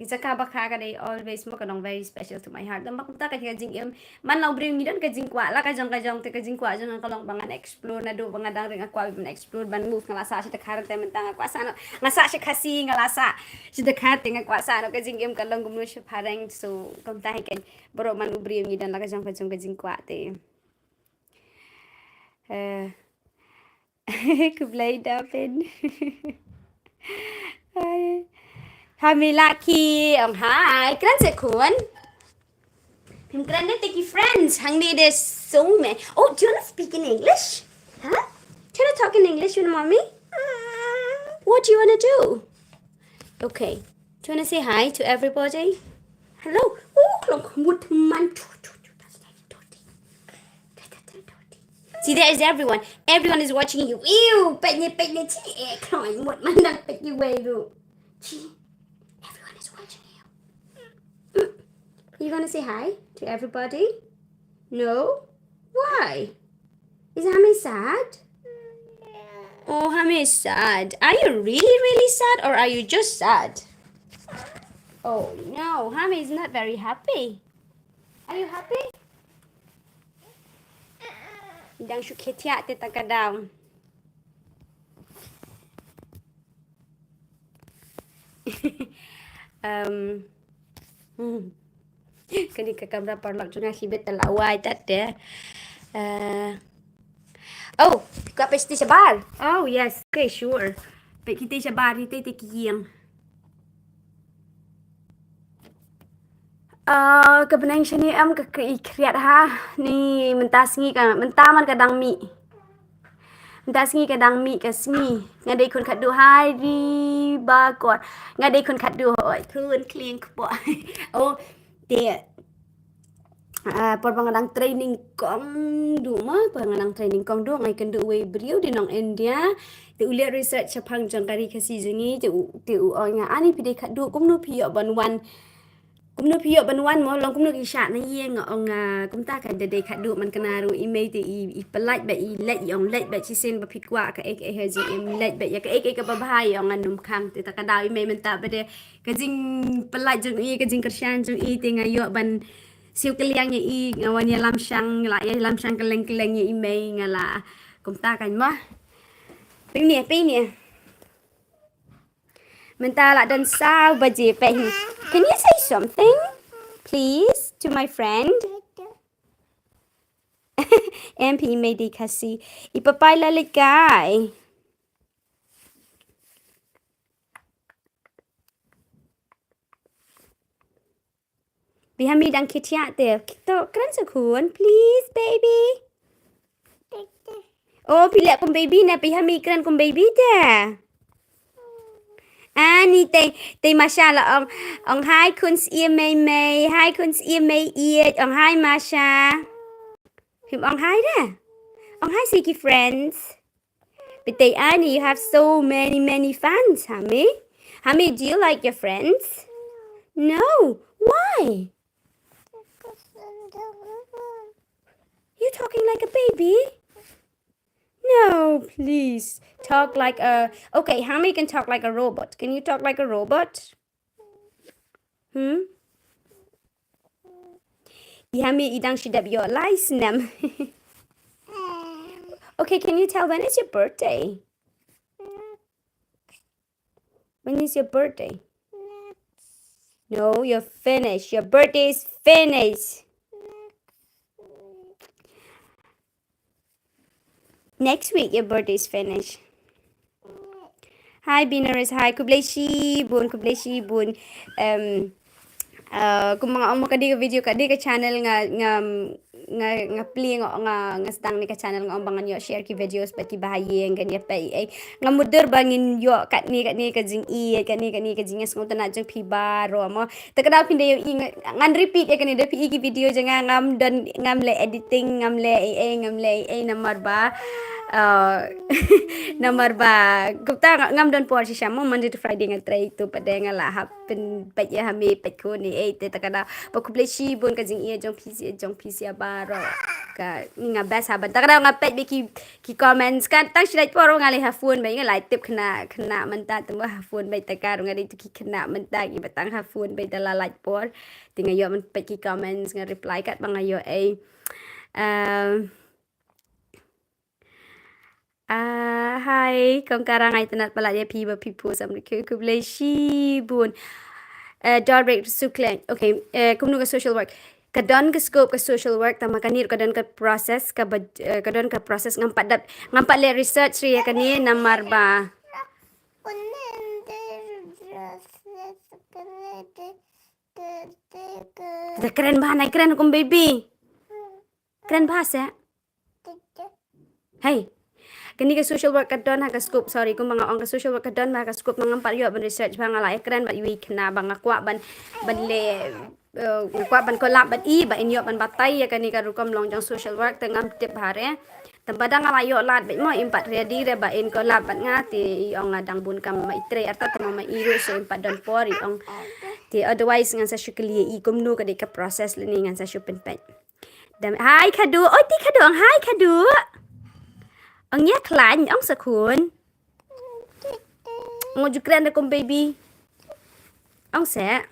zaka baka kadai always mo kanong very special to my heart. Dan makunta ka jing man law bring ngidan ka jing kwa la ka jang te ka jing kwa jang kalong bangan explore na do bangan dang ring akwa ban explore ban move ngalasa siya takharan te mentang akwa sa ngasa siya kasi ngalasa siya takhat ting akwa sa ka jing kalong gumno siya parang so kunta kan bro man ubri ngidan la ka jang ka jing kwa te. Kublai David. Hamilaki hi kran se kun him kran ne take friends hang need is so me oh do you want to speak in English huh do you want to talk in English with mommy what do you want to do okay do you want to say hi to everybody hello oh klok mut man see there is everyone is watching you ew penye chi kloi mut man dak pek you way do everyone is watching you. You gonna say hi to everybody? No? Why? Is Hami sad? Oh, Hami is sad. Are you really, really sad or are you just sad? Oh no, Hami is not very happy. Are you happy? Dang syuketya te takadaw. Kani ka kamera parlok juga hibet talawai tat de. Oh, ka pesti sabar. Oh yes, okay, sure. Pe kita sabar kita te kiyang. Kebenang shani am ka kriat ha ni mentasngi ka mentaman kadang mi. Mentasngi kadang mi ka sngi. Ngadai kun khat du hai ri ba kot. Ngadai kun khat du hoi thun clean ko. Oh, dia pangadang training kong du ma pangadang training kong du ngai kan du we brio di nong India te uliat research chapang jang kari kasi jungi te nga ani pide khat du kum nu pio ban wan mo long kum nu ki shat na yeng ong kum ta kan de khat du man kana ru email te I palat ba I let yong let ba chi sen ba phit kwa ka ek he ji em let ba ya ka ek ka ba bhai yong anum khang te ta ka daw email man ta ba de ka jing palat jung I ka jing kershan jung I te nga yo ban siêu cái liang như y ngawan ya lam sang lại lam sang cái leng như email nga là công ta cảnh má pi nè mình ta lại đơn sao bà gì vậy can you say something please to my friend em pi mày đi kasi ipapai la ligay Bihami dang kitya te. Kito kran sa kun, please baby. Oh, pila kong baby na bihami kran kong baby te. Ani te mashallah ong hai kun sia may hai kun sia may iet ong hai masha. Him ong hai da. Ong hai siki friends. But they Annie, you have so many fans, Hami. Hami, do you like your friends? No. Why? You talking like a baby? No, please. Talk like a... Okay, Hami can talk like a robot. Can you talk like a robot? Hami idang shidab your license. Okay, can you tell when is your birthday? When is your birthday? No, you're finished. Your birthday is finished. Next week, your birthday is finished. Hi, Binaris. Hi, Kubleshi Bun. Kung mga video ka di ka channel nga pli nga sedang ni ka channel nga bangan yo share ki videos bat ki bahayeng kan ya pai ai nga mudur bangin yo kat ni ka jing kat ni ka jing ngong tana jeng pi baro mo takada pinde yo ngan repeat ya kan de pi ki video jeng ngam dan ngam le editing ngam le ai namar ba nomor ba kupta ngam don por si syamo Monday to Friday nga try tu pada nga la happen pat ya hami pat ko ni te takada pa kuple shi bon ka jing ia jong pisi baro ka nga best haban takada nga pat ki comments kan tang shi por nga le ha phone ba nga lai tip kena menta tu ha phone ba takar nga itu ki kena menta ki batang ha phone ba dala like por tinga yo man pat ki comments nga reply kat bang ayo hai kong karang ai tanat pala ya pi ba pi po sam ku ble shi bun direct suklen okay kum nu ka social work kadon ka scope ka social work tama kanir kadon ka process kadon ka process ngampat le research ri kani namar ba keren ba keren kum baby keren bahasa hey kini ka social work kadon ha ka scope sorry kung mga ong ka social work kadon ma ka scope mga par yo ban research bang ala ekran bat wi kena bang akwa ban le kwa ban kolab bat ba in yo ban batay ya kani ka rukom long jang social work tengam tip hare tambadang ala yo lat bet mo impat ready re ba in kolab bat ngati ong adang bun kam ma itre arta tama ma iru so impat don pori ong ti otherwise ngan sa shukli I kumnu ka de ka process le ni ngan sa shupen pet hai kadu oi ti kadu ong hai kadu ang ya klan ang sakun ngo jukran da kom baby ang sa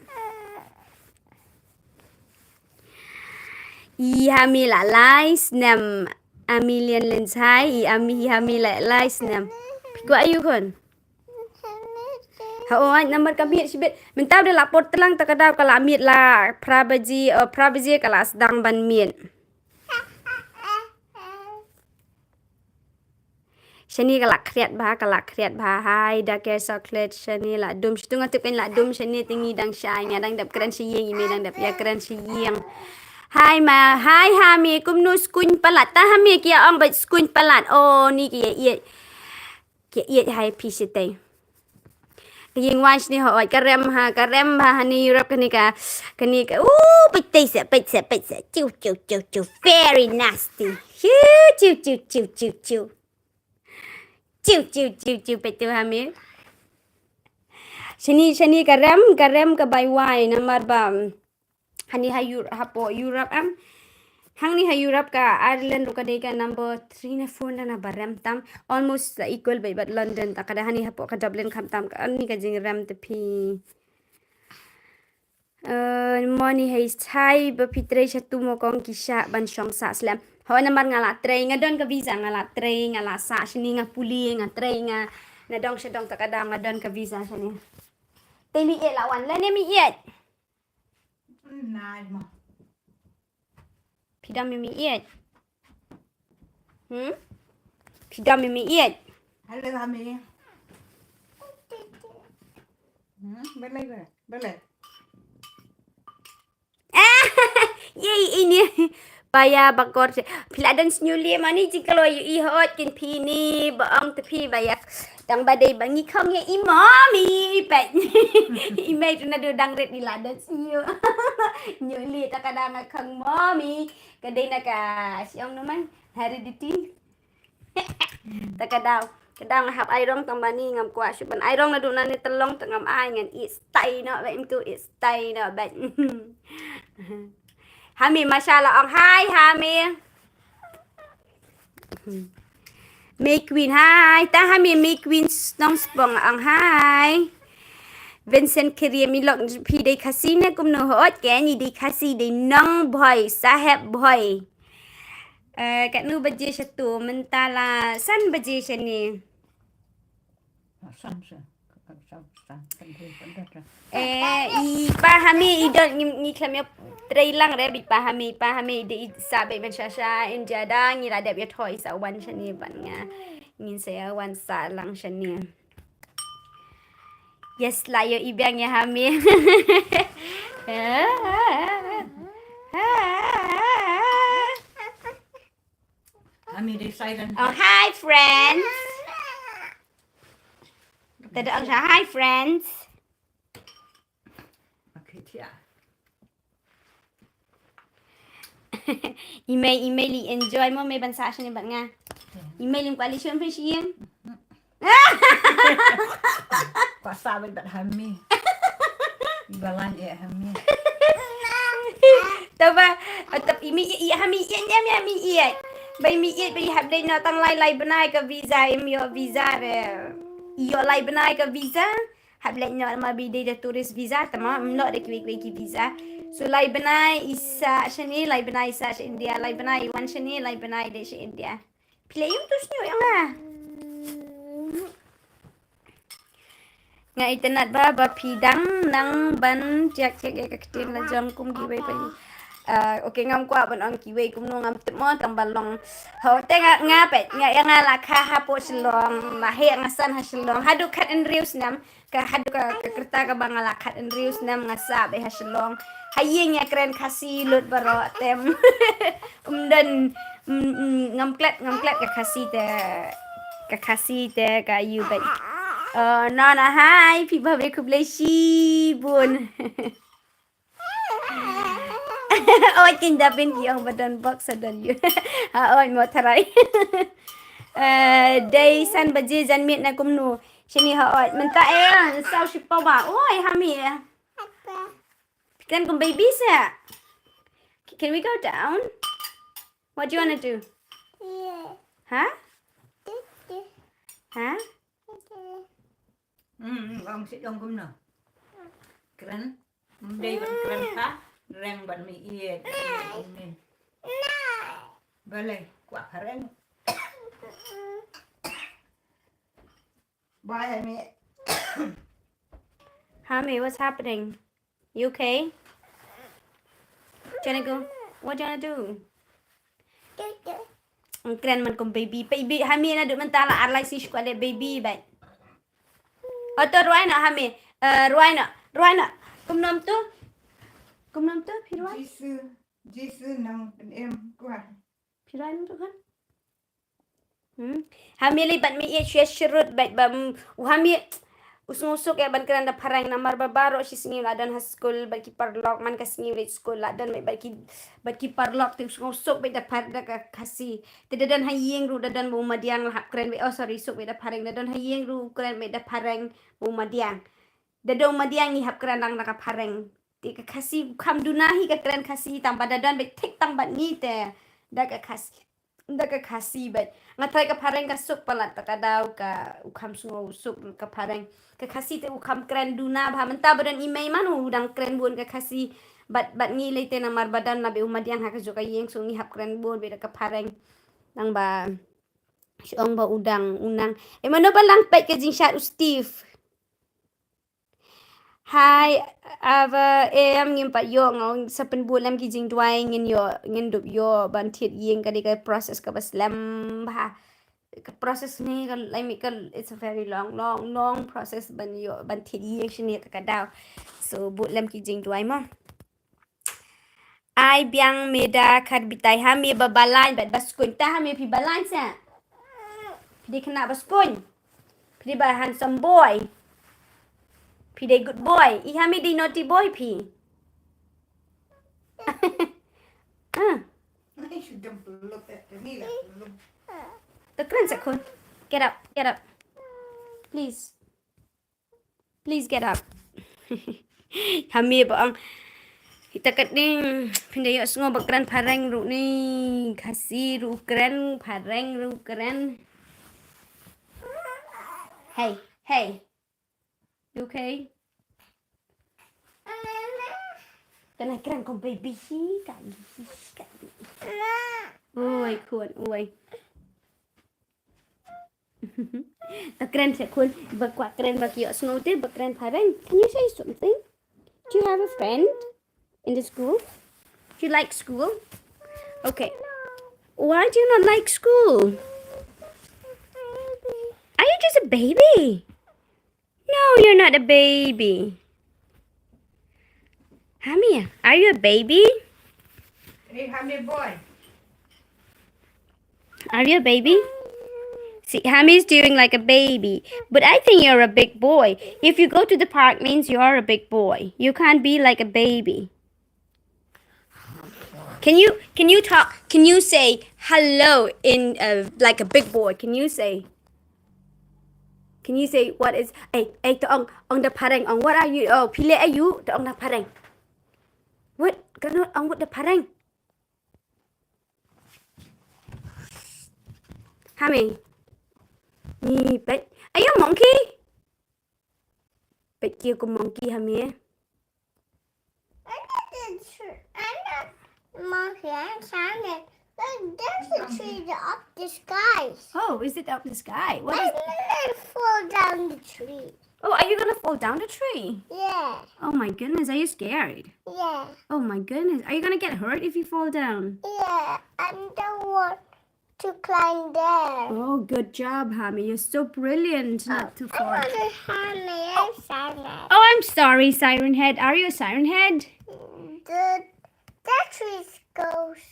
I hami la lais nam amilian lensai I hami la lais nam ko ayu kon ha oi number kami sibet mentau de lapor telang takada kala amit la prabaji kala sedang ban mien shani kalak kriat ba hai da ke chocolate shani la dum stung atip kan la dum shani tingi dang shai nya dang dap kran shi yeng ime dang dap ya kran shi yeng hai ma hai hami kum nu skun palat ta hami kia ong ba skun palat oh ni kia iet hai pi sitay yeng wash ni ho karem ba hani rap kani ka petse chiu very nasty chiu Ciu petu hamil. Shani karem ka baywai namar bam. Hani hapo Europe am. Hang ni Europe ka Ireland ruka deka number 3 na 4 na baram tam almost equal by but London ta kada hani hapo ka Dublin kam tam ka ani ka jing ram te pi. Money hay chai ba pitre chatu mo kong kisha ban shong sa slam. Hawa naman nga la tray nga don ka visa nga la tray nga la sa sini nga puli nga tray nga nadong siya dong takada nga don ka visa siya ni. Temi iet lawan la nemi iet. Nai mo. Pidam mi iet. Pidam mi iet. Halo kami. Boleh. Yay ini. Baya bakor pila dan senyuli mani jika lo ihot kin pini baang tepi bayak dang badai bangi kong ya imami pet imai tu nado dang red di ladan siyo nyuli takada nga kang mommy kadai naka siang naman hari ditin takada kadang hap airong tambani ngam kwa suban airong nado nani telong tengam ai ngan istai no ba imku istai no ba Hami mashallah ang hi Hami May Queen hi ta Hami May Queen nong spong ang hi Vincent Kiria milok pi de kasine kum no hot ke ni de kasi de nong boy saheb boy kat nu baje satu mentala san baje sini San. Ipahami idol ni kami trailang re pahami de sabe ben shasha india da ni radap ya thoi sa wan shani ban nga ngin saya wan sa lang shani yes la yo ibang ya hami Hami di silent. Oh, hi friends. Tadi Angsha, hi friends. Okay, tia. Email enjoy mo may bansa siya ni bat nga. Email yung koalisyon pa siya. Pasabi bat hami. Ibalan hami. Taba, tap imi hami iya. Bay mi iya bay hab day na tang lai banai ka visa yo visa re. Iyo lai banai ka visa. Hab lai no ma bi day tourist visa tama mlo de ki visa. So lai banai isa shani lai banai isa sa India lai banai wan shani lai banai de sa India. Play yung tus niyo yang ah. Nga internet ba pidang nang ban jak kaktir na jam kum giway pa okay ngam kwa ban ang giway kum no ngam mo tang balong ho te nga pet nga yang la kha ha po silong la he nga san ha silong hadu kat and reus nam ka hadu ka kerta ka bang la kat and reus nam nga sa be ha silong hayeng ya keren kasi lut baro tem dan ngam klet ka kasi te ka you bet Nana, hi, people have a shi bun. Oh, I can dap in yung badan box sa dan yun. Oh, mo taray. Day san baje jan mit na kumno. Shini ha oi. Menta sao shi pa ba. Oi, hami. Kan kum baby sa. Can we go down? What do you want to do? Huh? Huh? Ông sẽ đông cũng nào. Keren. Đây vẫn keren ha. Reng vẫn mi iya. Boleh. Kuat keren. Bye, Hami. Hami, what's happening? You okay? Do you wanna go? What do you wanna do? Ang keren man kong baby. Baby, Hami na doon man tala arlay si shko ale baby ba? Oto ruay na Hami. Ruay na. Kumnom to? Piruay? Jisu nang em kuat. Piruay mo to kan? Hami libat mi iya shirut bait bam. Hami usung-usuk ya ban kena parang namar babaro si singi ladan ha school bagi parlok man ka singi rate school ladan mai bagi parlok tu usung-usuk bait da parda ka kasi tedadan hayeng ru dadan bu madiang hap kren sorry suk bait da parang dadan hayeng ru kren bait da parang bu madiang dadong madiang ni hap kren nang ka parang ti ka kasi kam dunahi ka kren kasi tang dadan bait tik tang bat ni te da ka kasi bat ngatay ka parang ka suk palat ka daw ka ukam suk ka parang ka kasi te ukam kren duna ba menta badan imay man udang kren bun ka kasi bat ngilay te na marbadan na be umadiang ha ka joka yeng so ngi hap kren bun be ka parang nang ba siong ba udang unang mano ba lang pet ka jing chat Steve. Hi, ava am ngim pa yo ngong sa penbulam ki jing dwai ngin yo ngin dup yo ban thiet yeng ka di ka process ka baslam ba ka process ni ka lai mi ka it's a very long process ban thiet yeng shini ka daw so bulam ki jing dwai mo ai biang meda khat bitai ha mi babalan bat baskun ta ha mi pi balan sa pi kena baskun pi ba handsome boy pi de good boy I ha mi di naughty boy pi I should jump look at the Nila. the kren sa kun get up please get up ha mi ba ang itakat ning pindayo sungo bagran parang ru ni kasi ru keren parang ru keren hey you okay kana keren kong baby kan oi kun oi the keren sa kun bakwa keren bakyo sungo te bakren parang can you say something do you have a friend in the school? Do you like school? Okay. Why do you not like school? Are you just a baby? No, you're not a baby. Hamia, are you a baby? Hey, Hami boy. Are you a baby? See, Hami's doing like a baby. But I think you're a big boy. If you go to the park means you are a big boy. You can't be like a baby. Can you talk? Can you say hello in like a big boy? Can you say? Can you say what is? Hey, to on the pareng. On what are you? Oh, pile are you? To on the pareng. What? Kanot on what the pareng? Hami. Ni pet. Are you a monkey? Pet kia ko monkey Hami. I'm not monkey. I'm silent. Look, there's a tree up the sky. Oh, is it up the sky? What I'm is? gonna fall down the tree. Oh, are you gonna fall down the tree? Yeah, Oh my goodness, are you scared? yeah, Oh my goodness, are you gonna get hurt if you fall down? yeah. I don't want to climb there. Oh, good job, Hami. You're so brilliant not to I fall. want to harm me. I'm silent. Oh, I'm sorry, Siren Head. Are you a Siren Head? That tree goes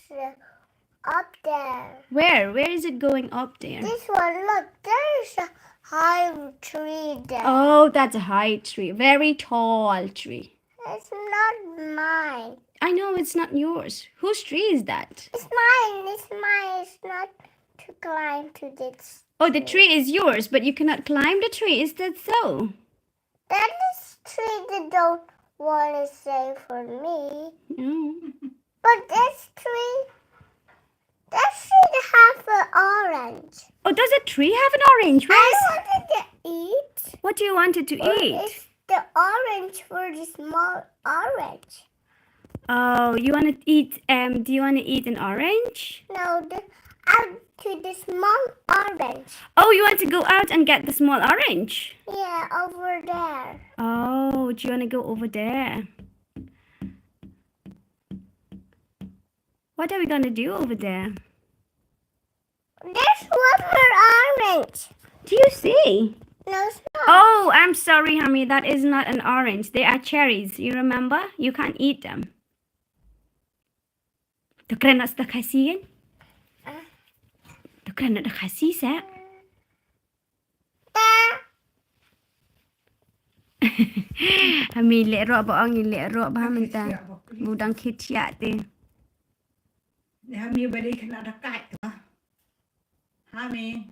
up there. Where? Where is it going up there? This one, look, there's a high tree there. Oh, that's a high tree. Very tall tree. It's not mine. I know it's not yours. Whose tree is that? It's mine. It's mine. It's not to climb to this. Oh, the tree is yours, but you cannot climb the tree. Is that so? That is tree that don't want to say for me. No. But this tree have an orange. Oh, does a tree have an orange? I Where's... wanted to eat. What do you want it to eat? It's the orange for the small orange. Oh, you want to eat, do you want to eat an orange? No, out to the small orange. Oh, you want to go out and get the small orange? Yeah, over there. Oh, do you want to go over there? What are we going to do over there? There's one more orange. Do you see? No, it's not. Oh, I'm sorry, Hami. That is not an orange. They are cherries. You remember? You can't eat them. Tu kena nak sudah kasih kan? Tu kena nak kasih, Sek. Hami lek rok ba ang lek rok ba minta. Budang kecil tu. Hami beri kena dekat. Hami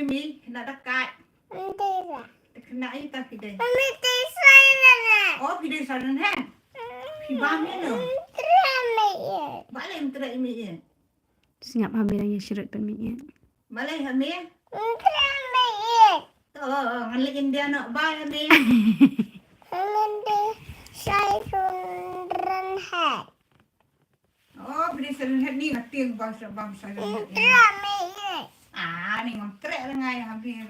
mi kena dekat. Hindi na. Kena ita pide. Hindi silent. Oh, pide saran hen. Pibami no. Drama. Balai mtra imi. Senyap Hami yang syurut pemikiran. Balai Hami. Drama. Oh, ngalikin dia nak bay Hami. Hindi silent head. Oh, pide saran hen ni ngating bangsa saran hen. Drama. Ah, ni ngam trek ngai Hami.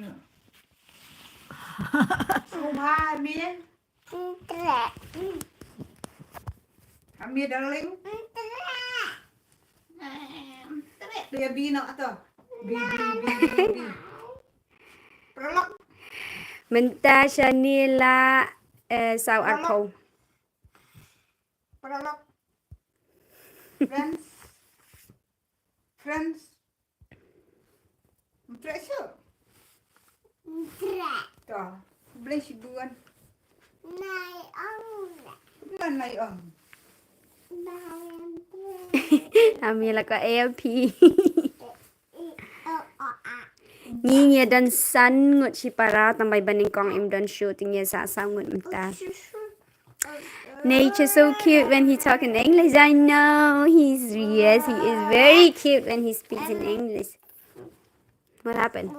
Subha Hami. Drama. Hami darling. Trek dia bina atau. Bi. Prolog. Minta Shanila sao arko. Prolog. Friends. Trek siu. Drama. Tuh, beli si buan. Nai ang. Bukan lai om. Hami lah ko ALP. Nginya dan san ngut si para tambay baning kong im don shooting ya sa ngut minta. Nature so cute when he talk in English. I know he is very cute when he speaks in English. What happened?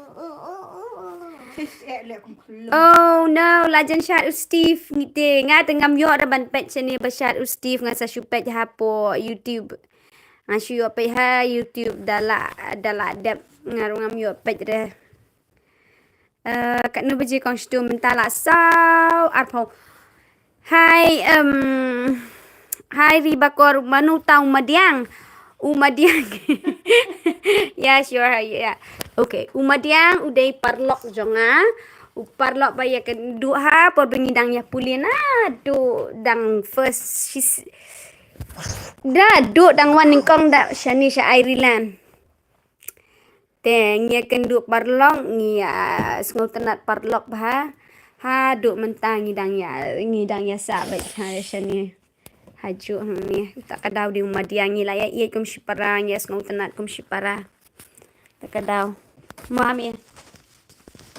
Oh no, lajan syat Steve ngite nga tengam yo ada ban pet sini basyat Steve nga sa syupet hapo YouTube. Nga syu pe ha YouTube dala dep ngarungam yo pet de. Kat nu beji kong stu mentala sao arpo. Hai ribakor manu tau madiang. Umadiang. Yeah, sure. Yeah. Okay. Umadiang uday parlok jonga. Parlok baya kan duha por bengidang ya pulina do dang first Dah duk dang wan ning kong dak shani sha Ireland. Te ngia kenduk parlok ngia sngo tenat parlok bah. Ha duk mentang ngi dang ya sa bai ha shani. Haju ni tak kadau di rumah dia ngi la ya ie kum shipara ngia sngo tenat kum shipara. Tak kadau. Mami.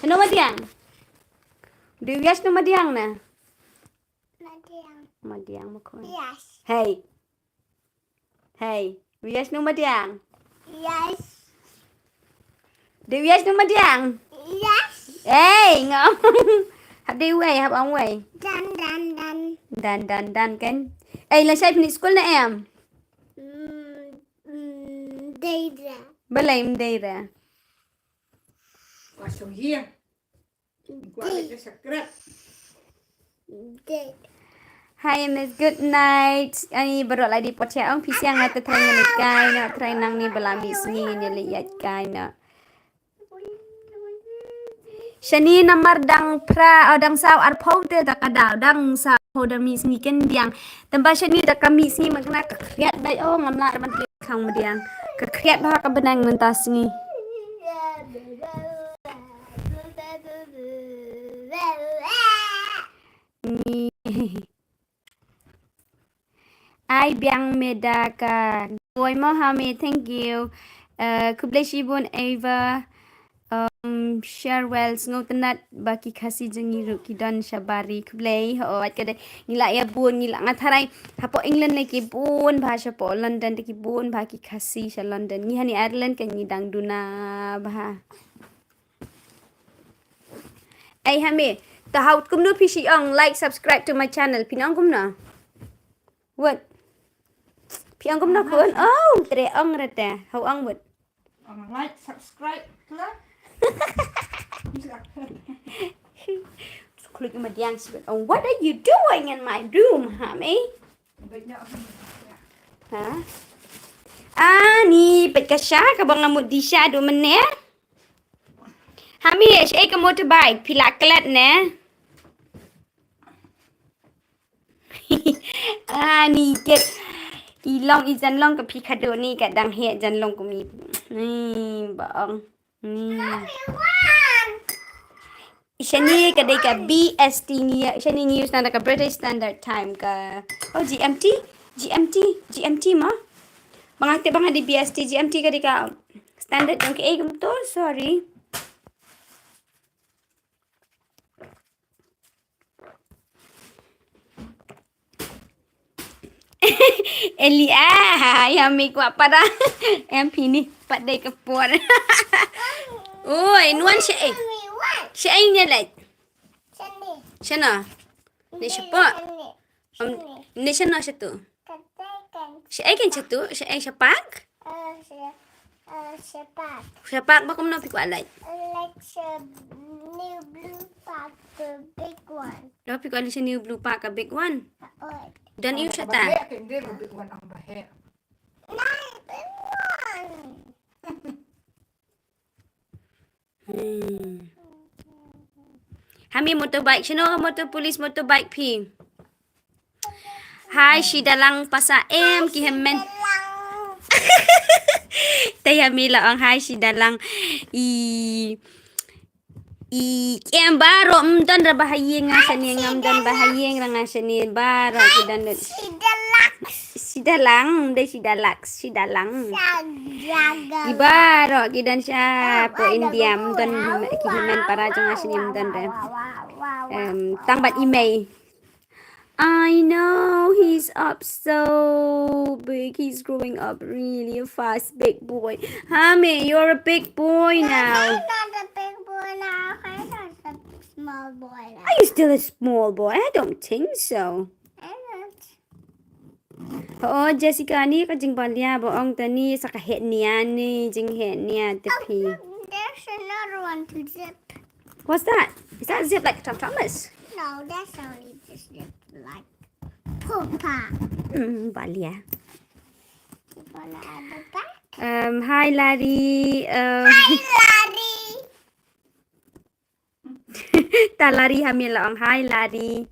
Ano madiang? Diwias no madiang na. Madiang mo ko. Yes. Hey. Hey, wias no madiang? Yes. Đi wias no madiang? Yes. Hey, ngom. Hab đi way, hab on way. Done. Dan kan. Ê, là sai pini school na em. Data. Balay mday ra. Qua sổ hiên. Qua đây cái secret. Data. Hi, miss. Good night. Ani baru lagi potya ang pisiang at try nga kay na try nang ni balami singi ni liyat kay na. Shani namar dang pra dang saw ar powde da kadaw dang sa powder mi singi ken diang. Tamba shani da kami singi magna kakriat bay oh ngamla man kang madiang. Kakriat ba ka benang mentas singi. Ni Ai biang meda ka boy Mohammed, thank you. Kubleshi bun Ava. Sharewell ngau tenat baki kasi jengi ruki dan syabari kublei ho at kada ngila ya bun ngila ngatharai hapo England lagi bun bahasa po London lagi bun baki kasi sa London ni hani Ireland kan ni dang duna bah. Ai hami tahaut kum no pishi ong like subscribe to my channel pinong kum na. What? Pinong kum na kun? Oh, tre ong rata. How ong what? Like, subscribe, lah. Click my dance with. Oh, what are you doing in my room, honey? Hả? Ni bạch ka siya ka bang ngamut di siya do man ne? Hami siya ka motorbike pilaklat ne? Ni get ilong izan long ka pikado ni ka dang he jan long ko mi. Ni baong. Ni. Siya ni kadai ka BST niya. Siya ni news na ka British Standard Time ka. Oh, GMT ma. Bangate bang di BST GMT ka di ka. Standard yung ka to, sorry. Elia, yummy kwa para. MP ni pat day ka puan. Ôi, nuan siya eh. Siya ay niya like. Siya na. Ni siya po. Ni siya na siya to. Siya ay kan siya to. Siya ay siya pak. Siya pak ba kung na pikwa like. Like new blue pack, the big one. Dapat pikwa siya new blue pak a big one. Dan iyo siya ta. Bahaya, hindi mo bigwan ang bahaya. Big one. Hami motorbike. Sino ka motor police motorbike pi? Hi, si dalang pasa em kihemen. Taya mila ang hi si dalang i kem baro dan ra bahayeng nga sa ni ngam dan bahayeng ra nga sa ni baro kidan si dalang ibaro kidan siya po indiam dan kihimen para jang nga sinim dan re tangbat imay. I know he's up so big. He's growing up really fast, big boy. Hami, you're a big boy now. I'm not a big boy now. I'm not a small boy now. Are you still a small boy? I don't think so. I'm not. Oh, Jessica, ni ka jing balya boong tani sa kahet niya ni jing het niya tepi. There's another one to zip. What's that? Is that zip like Tom Thomas? No, that's only to zip like Papa. Balya. You wanna add the back? Hi Larry. Hi, Daddy. Talari hamila ang hi Larry.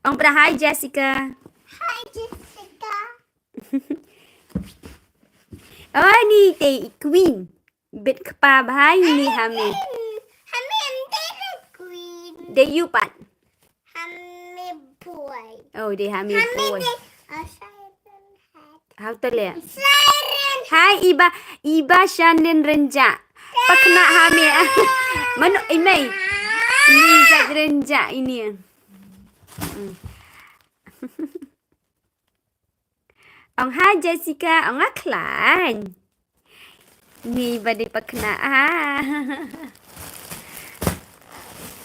Ang pra hi Jessica. Hi, Jessica. Oh, ni te queen. Bit kpa bahai ni hame. Hame queen. De you pat. Hame boy. Oh, de hame boy. A siren head. How to le? Siren. Hai iba shanin renja. Pakna hame. Mano imay. Ini zat renja ini. Ông hai Jessica, ông aklan. Ni badi pakna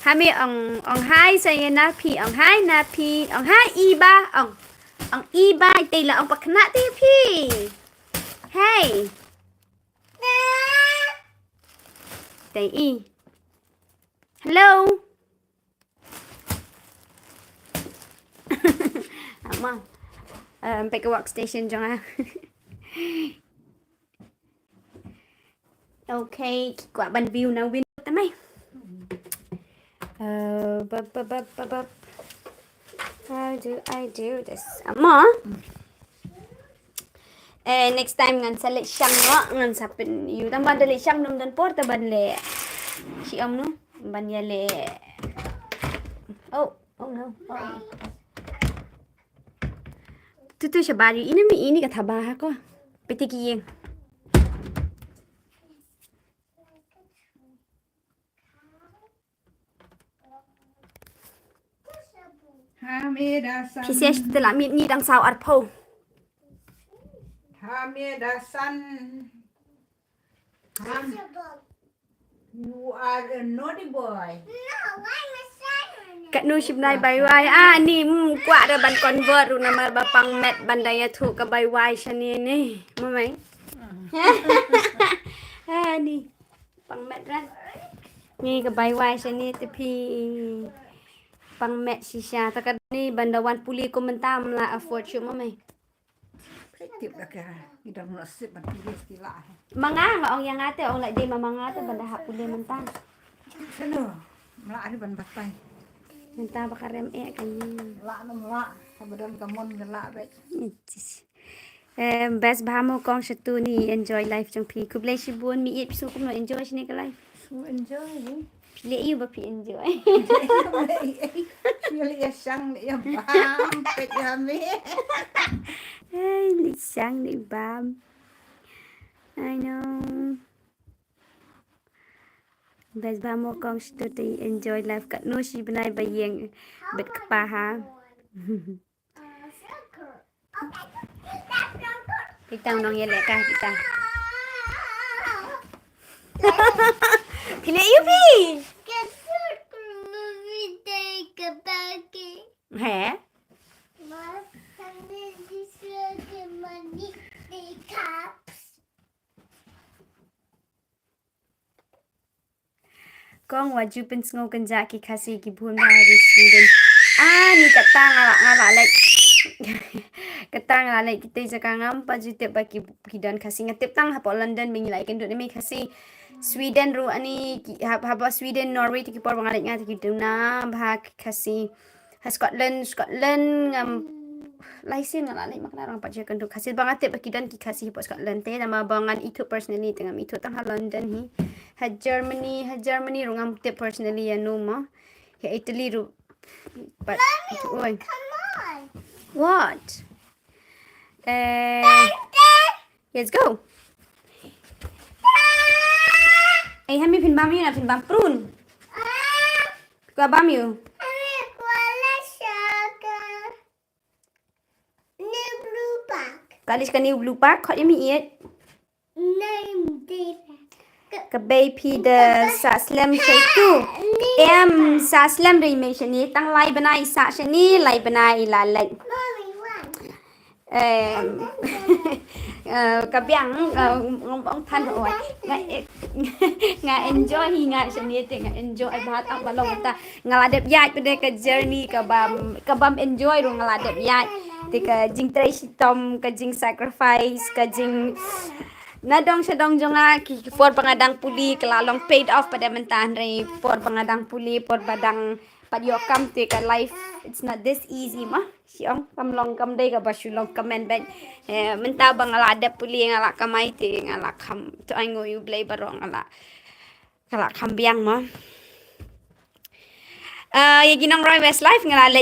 Hami ông hai saya napi, ông hai napi, ông hai iba, ông iba tay là ông pakna ti pi. Hey. Tay i. Hello. Mom. Pick a workstation jangan. Okay, quả bàn view nào win tắm mày. How do I do this? Amma. Next time ngan sa le siyang no ngan sa pin yu tang ban le siyang num dan porta ban le si om no ban ya le. Oh no. Oh. Tu siya bari ini ka thaba ko. Piti ki Hame da san. Thì sẽ tự làm ni đằng sau art po. Hame da san. You are a naughty boy. No, I'm a siren. Kat nu ship nai bai wai ni kwa da ban convert ru nama ba pang met ban daya thu ka bai wai shani ni. Mo mai. Ni pang met ran. Ni ka bai wai shani te pi pang met shisha ta ka ni bandawan puli ko mentam la afford chu mo mai. Tiếp là cái gì đó nó xếp bằng cái gì lại. Manga nga ong yang ate ong lại di mamanga te banda ha puli mentam. Thế nữa, lại đi bằng bát tay. Mentam ba karem kanya. Lạ nó lạ, hay bữa đêm cầm môn cái lạ vậy. Best bahamo kong satu ni enjoy life jong pi kublai shibun mi it pisu kum no enjoy shini ka life. So enjoy. Pili you ba pi enjoy. Pili ya sang ya bam, pet ya me. Hey, li sang ni bam. I know. Best bahamo kong satu ti enjoy life kat no shi banai bayeng bet kpa ha. Kita nong yele ka kita. Pili you pi. Get circle movie take a baggy. He? Mom, and then this the money the caps. Kong waju pen sngew kenja ki kasi ki bun ba ri Sweden. Ni kata ngala like. Kata ngala like kita sakangam pa jute ba ki dan kasi ngatip tang ha London mingi like ken ni kasi Sweden ru ani ha Sweden Norway ti por bangalek nga ti na ba kasi ha Scotland ngam laisin ngala like makna rang pa je ken kasi bangatip ba ki dan ki kasi po Scotland te nama bangan itu personally tengam itu tang ha London hi ha Germany ru ngam te personally ya no ma ha Italy ru but oi Come on. what let's go hami phin bam you na phin bam prun ka bam you kalis ka ni blue park khot yami it Name David. ka baby the sa slam shay tu em sa slam ri me shani tang lai banai sa shani lai banai la lai Mommy, what? Kabiang ông thanh rồi nga enjoy hi nga shani te nga enjoy bahat ang balong ta nga la dep yai pede ka journey ka bam enjoy ro nga la dep yai te ka jing trai tom ka jing sacrifice ka jing nadong sa dong jonga ki for pangadang puli kalalong paid off pada mentan re for pangadang puli for badang padyokam te ka life it's not this easy ma siang kam dei ka basu long comment ben menta bang ala ada puli ala kamai te ala kham to ai ngoi blai barong ala kham biang ma ya ginang Roy Westlife ngala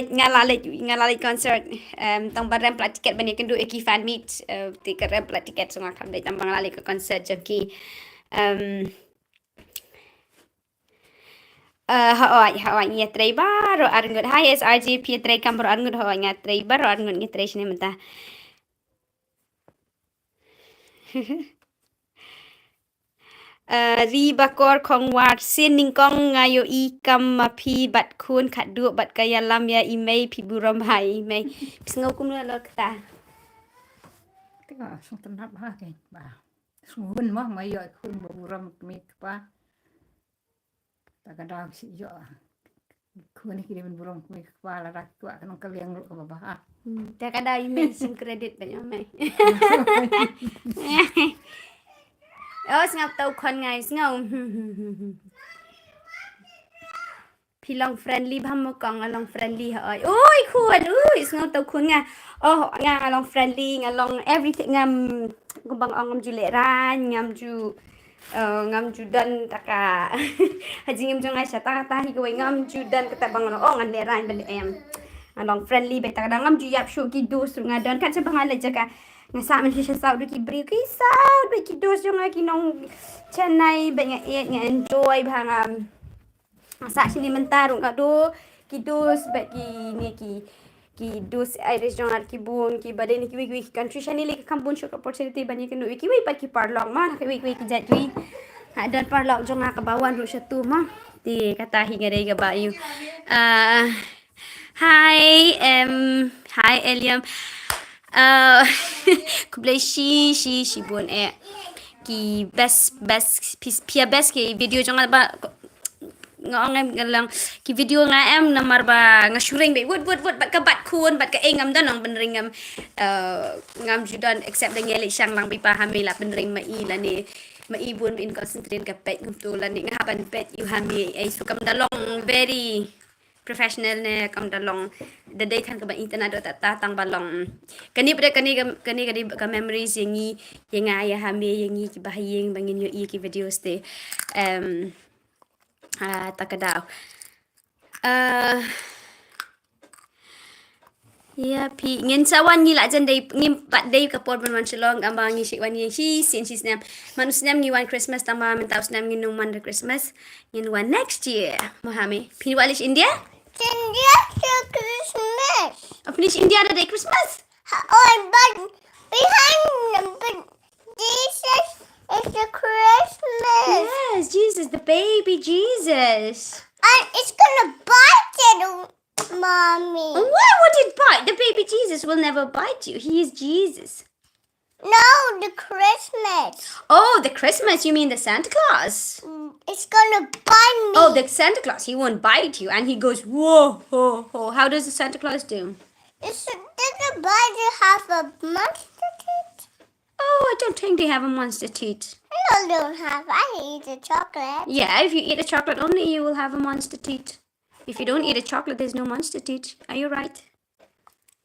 let concert tong barem plat tiket ban yakin do eki fan meet tiket rem plat tiket so ngakam dei tambang ngala ke concert jaki hawai nya trei baro arngut hai SRG p trei kam baro arngut hawai nya trei baro arngut nya trei sini menta ri bakor kong war sin ning kong ngayo I kam ma phi bat khun khat du bat kaya lam ya imei phi buram hai imei pisngau kum lo kta Tengok sung tenap ha kan. Ba. Sungun mah mai yo kun buram mi pa. Tak ada si yo. Kun ni kiri buram mi pa la rak tua kan kaliang lu ka ba. tak ada imei sim credit banyak mai oh ngap tau kon ngai ngau pilong friendly bham kong along friendly hỏi ôi khuôn ui ngau tau khuôn nga oh nga along friendly along everything ngam gumbang ongam ju le ran ngam ju dan taka haji ngam jong ai sata ta hi goi ngam ju dan kata bang oh ngan le ran ben em along friendly be ta ngam ju yap shu ki dos nga dan kan sebang ala jaka ngasa men hisha sau du ki bri ki sau be ki dos jong ki nong chennai be nga enjoy bhang sa sini mentarung ado ki dos be ki ni ki dos Irish jong ar ki bun ki bade ni ki wi country shani le kam bun shok opportunity bani ki no ki wi pa ki parlong ma ki wi ki jat wi dan parlong jong ka bawan ru satu ma ti kata hi ngare ga ba yu hi Eliam kublai shi bun ki best pia best ki video jong ba ngong em galang ki video nga em namar ba nga shooting be wood bat ka bat khun bat ka engam dan nong benring ngam judan except dang yeli sang lang bi pa hami la benring ma I la ni ma I bun in concentrate ka pet ngam tu la ni nga ban pet you hami ai su kam dalong very professional ne kam dalong the day than ka ba internet ta tang balong kani ka memories yangi yanga ya hami yangi ki bahayeng bangin yo I ki videos te takadaw ya pi ngin sawan ni la jan dai ngim pat dai ka por ban chalong ambang ni wan ni shi sin shi snam man snam ni wan Christmas tama men taw snam ni no man Christmas ngin wan next year mohami pi walish India India for Christmas. finish India the day Christmas Oh, but behind them, but Jesus is the Christmas. yes Jesus the baby Jesus And it's gonna bite it, Mommy. why would it bite the baby Jesus will never bite you he is Jesus No, the Christmas. oh the Christmas you mean the Santa Claus It's gonna bite me. Oh, the Santa Claus, he won't bite you. And he goes, whoa, ho, ho. How does the Santa Claus do? Does the bite have a monster teeth? Oh, I don't think they have a monster teeth. I don't have. I eat the chocolate. Yeah, if you eat a chocolate only, you will have a monster teeth. If you don't eat a chocolate, there's no monster teeth. Are you right?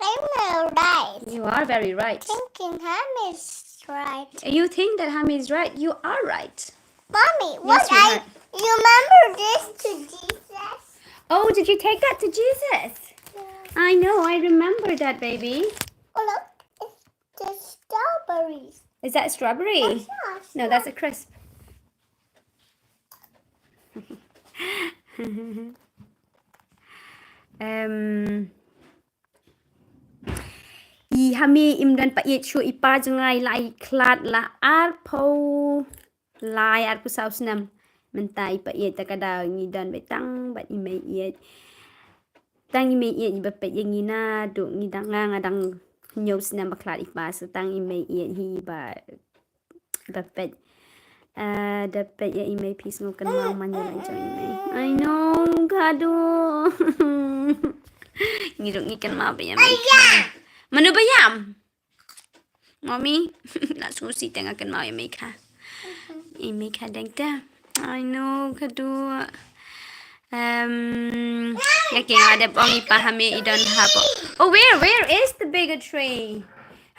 I'm right. You are very right. Thinking Ham is right. You think that Hami is right? You are right. Mommy, Yes, sweetheart. you remember this to Jesus? Oh, did you take that to Jesus? I know, I remember that, baby. Oh, look, it's the strawberries. Is that a strawberry? Yes. No, that's a crisp. Hami imdan pa chu ipa jungai lai klat la arpo lai arpu sausnam mentai pa ta kada ngi dan betang bat ime iet tang ime iet ba pe yangi na do ngi dang nga dang nyos na baklat ipa so tang ime iet hi ba pe da pe ya ime pis ngo kan mau man yang jang ime I know kado ngi do ngi kan ma ba ya Manu bayam? Mommy, that's what she think I can make her. I make her think that. I know, kadu. Yaking ada ongi pahami idon hapo. Oh, where is the bigger tree?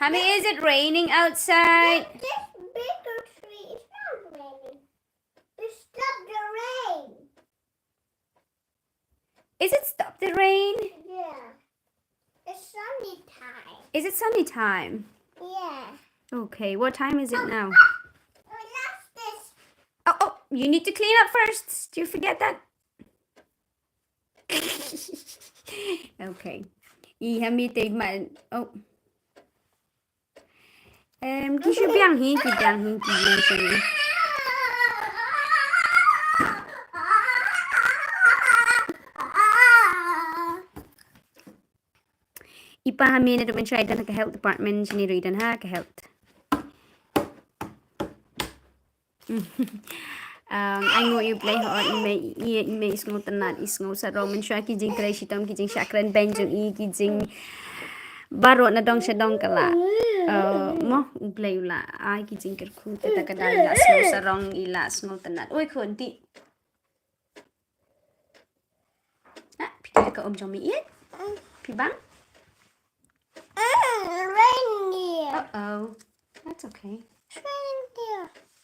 Hami, is it raining outside? This bigger tree is not raining. It stopped the rain. Is it stop the rain? Yeah. It's sunny time. Is it sunny time? Yeah. Okay, what time is it now? We lost this. Oh, you need to clean up first. Do you forget that? Okay. Hami tìm mà oh. Ki shu biang hi ki yin sini. Ipa hami na duman siya idan ka health department sini ro idan ha ka health. Anh ngồi yêu play họ email is ngô tân nát is ngô sa rong mình xóa ki jing kray shitam ki jing shakran ben jung i ki jing baroh na dong shadong kala mo play la ai ki jing ker khu ta ka dal la snow sa rong ila snow tân nát oi khon ti pita ka jong mi yet pi bang Reindeer. oh that's okay Reindeer.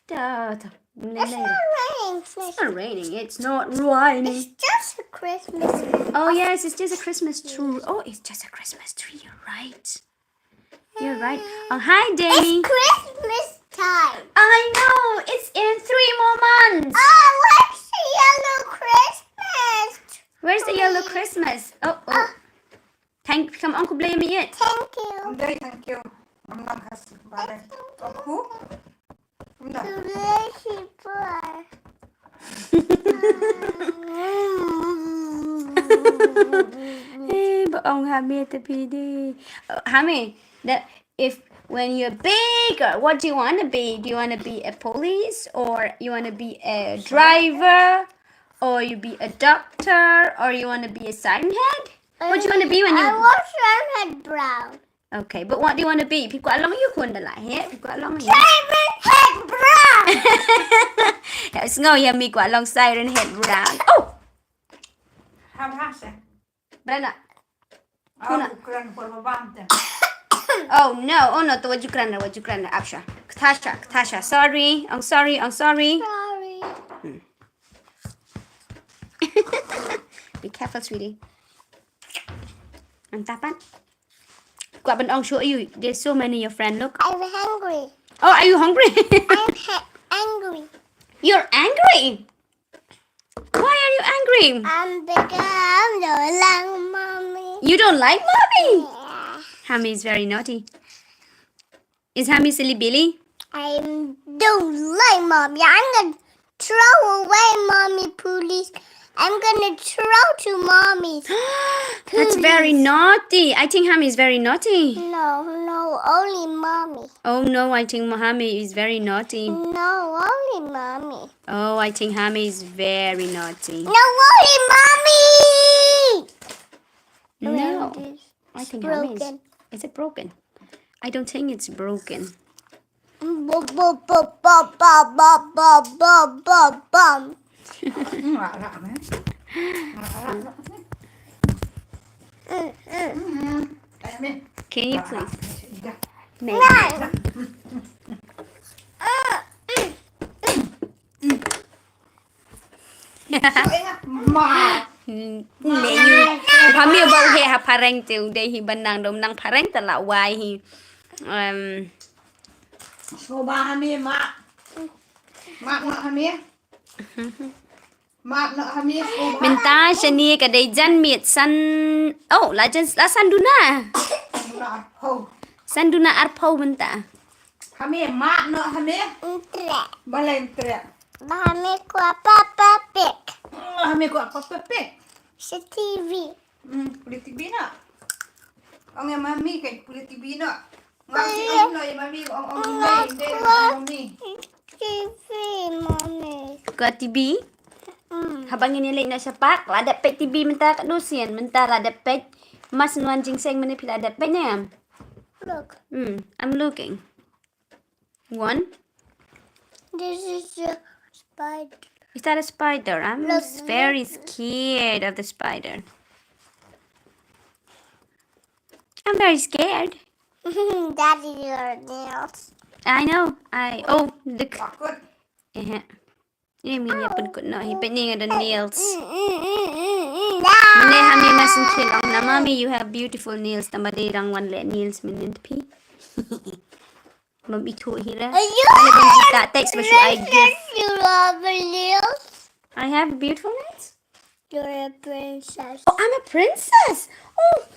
da It's not raining. it's not raining. It's not raining. It's just a Christmas. Oh yes, it's just a Christmas tree. Oh, it's just a Christmas tree. You're right. You're right. Oh, hi, Danny. It's Christmas time. I know. It's in 3 more months. Oh, where's the yellow Christmas? Where's the yellow Christmas? Oh. Come Uncle Blame me it. Thank you. Đây thằng Kiều năm năm has bà đây có khu không đâu Delicious boy. But ông Hami the PD. Hami, that if when you're bigger, what do you want to be? Do you want to be a police, or you want to be a driver, or you be a doctor, or you want to be a siren head? What do you want to be when I you? want Diamond Brown. Okay, but what do you want to be?พี่กว่าลองอยู่คนเดียวเหรอพี่กว่าลองอยู่ Diamond Head Brown. Ngồi nhà mi quả lòng siren head brown. Oh, ham hát sẽ Brenda. Ukraine for my band Oh no, tu wajud kerana, Absha. Tasha, sorry, I'm sorry. Sorry. Be careful, sweetie. Ang tapan. Quả bên ông show you. There's so many your friend. Look. I'm hungry. Oh, are you hungry? Angry. You're angry. Why are you angry? Because I don't like mommy. You don't like mommy. Yeah. Hammy is very naughty. Is Hammy silly Billy? I don't like mommy. I'm gonna throw away mommy police. I'm gonna throw to mommy. That's very naughty. I think Hammy is very naughty. No, only mommy. Oh no, I think Hammy is very naughty. No, only mommy. Oh, I think Hammy is very naughty. No, only mommy. No, It's I think Hammy is. broken. Is it broken? I don't think it's broken. Bum, bum, bum, bum, bum, bum, bum, bum, bum, bum. lạ lạ đấy Can you please? Maybe. mà Lệ như Hammy bầu hè ha pareng tu đây hi banang dom nang pareng ta la wai hi số ba hai mươi mạc nợ hai mươi mạc nợ hai mươi Minta shani ka day jan miet san oh la sanduna hầu sanduna arpo minta hai mươi mạc nợ hai mươi Tre. ba lên tre Mommy, Papa Pig. hai mươi quả có pepek It's a TV. kulit tibi na ang yung mami kay kulit tibi na ngayon ang no yung mami hindi mami TV, mommy. ka TV habang inilay na sa pak la dapat TV minta ka dusian minta la dapat mas nuan jingseng manipil la dapat na Look, I'm looking one. this is a spider. Is that a spider? I'm Look. very scared of the spider. I'm very scared. Daddy, your nails. I know. Look. Awkward. Ini minyak pun no. He pinning the nails. Nah. Mane hami masin kilong na mommy, you have beautiful nails. Tama de rang one le nails minit pi. Mom itu hira. Ano bang kita text ba I give? You love nails. I have beautiful nails. You're a princess. Oh, I'm a princess. Oh,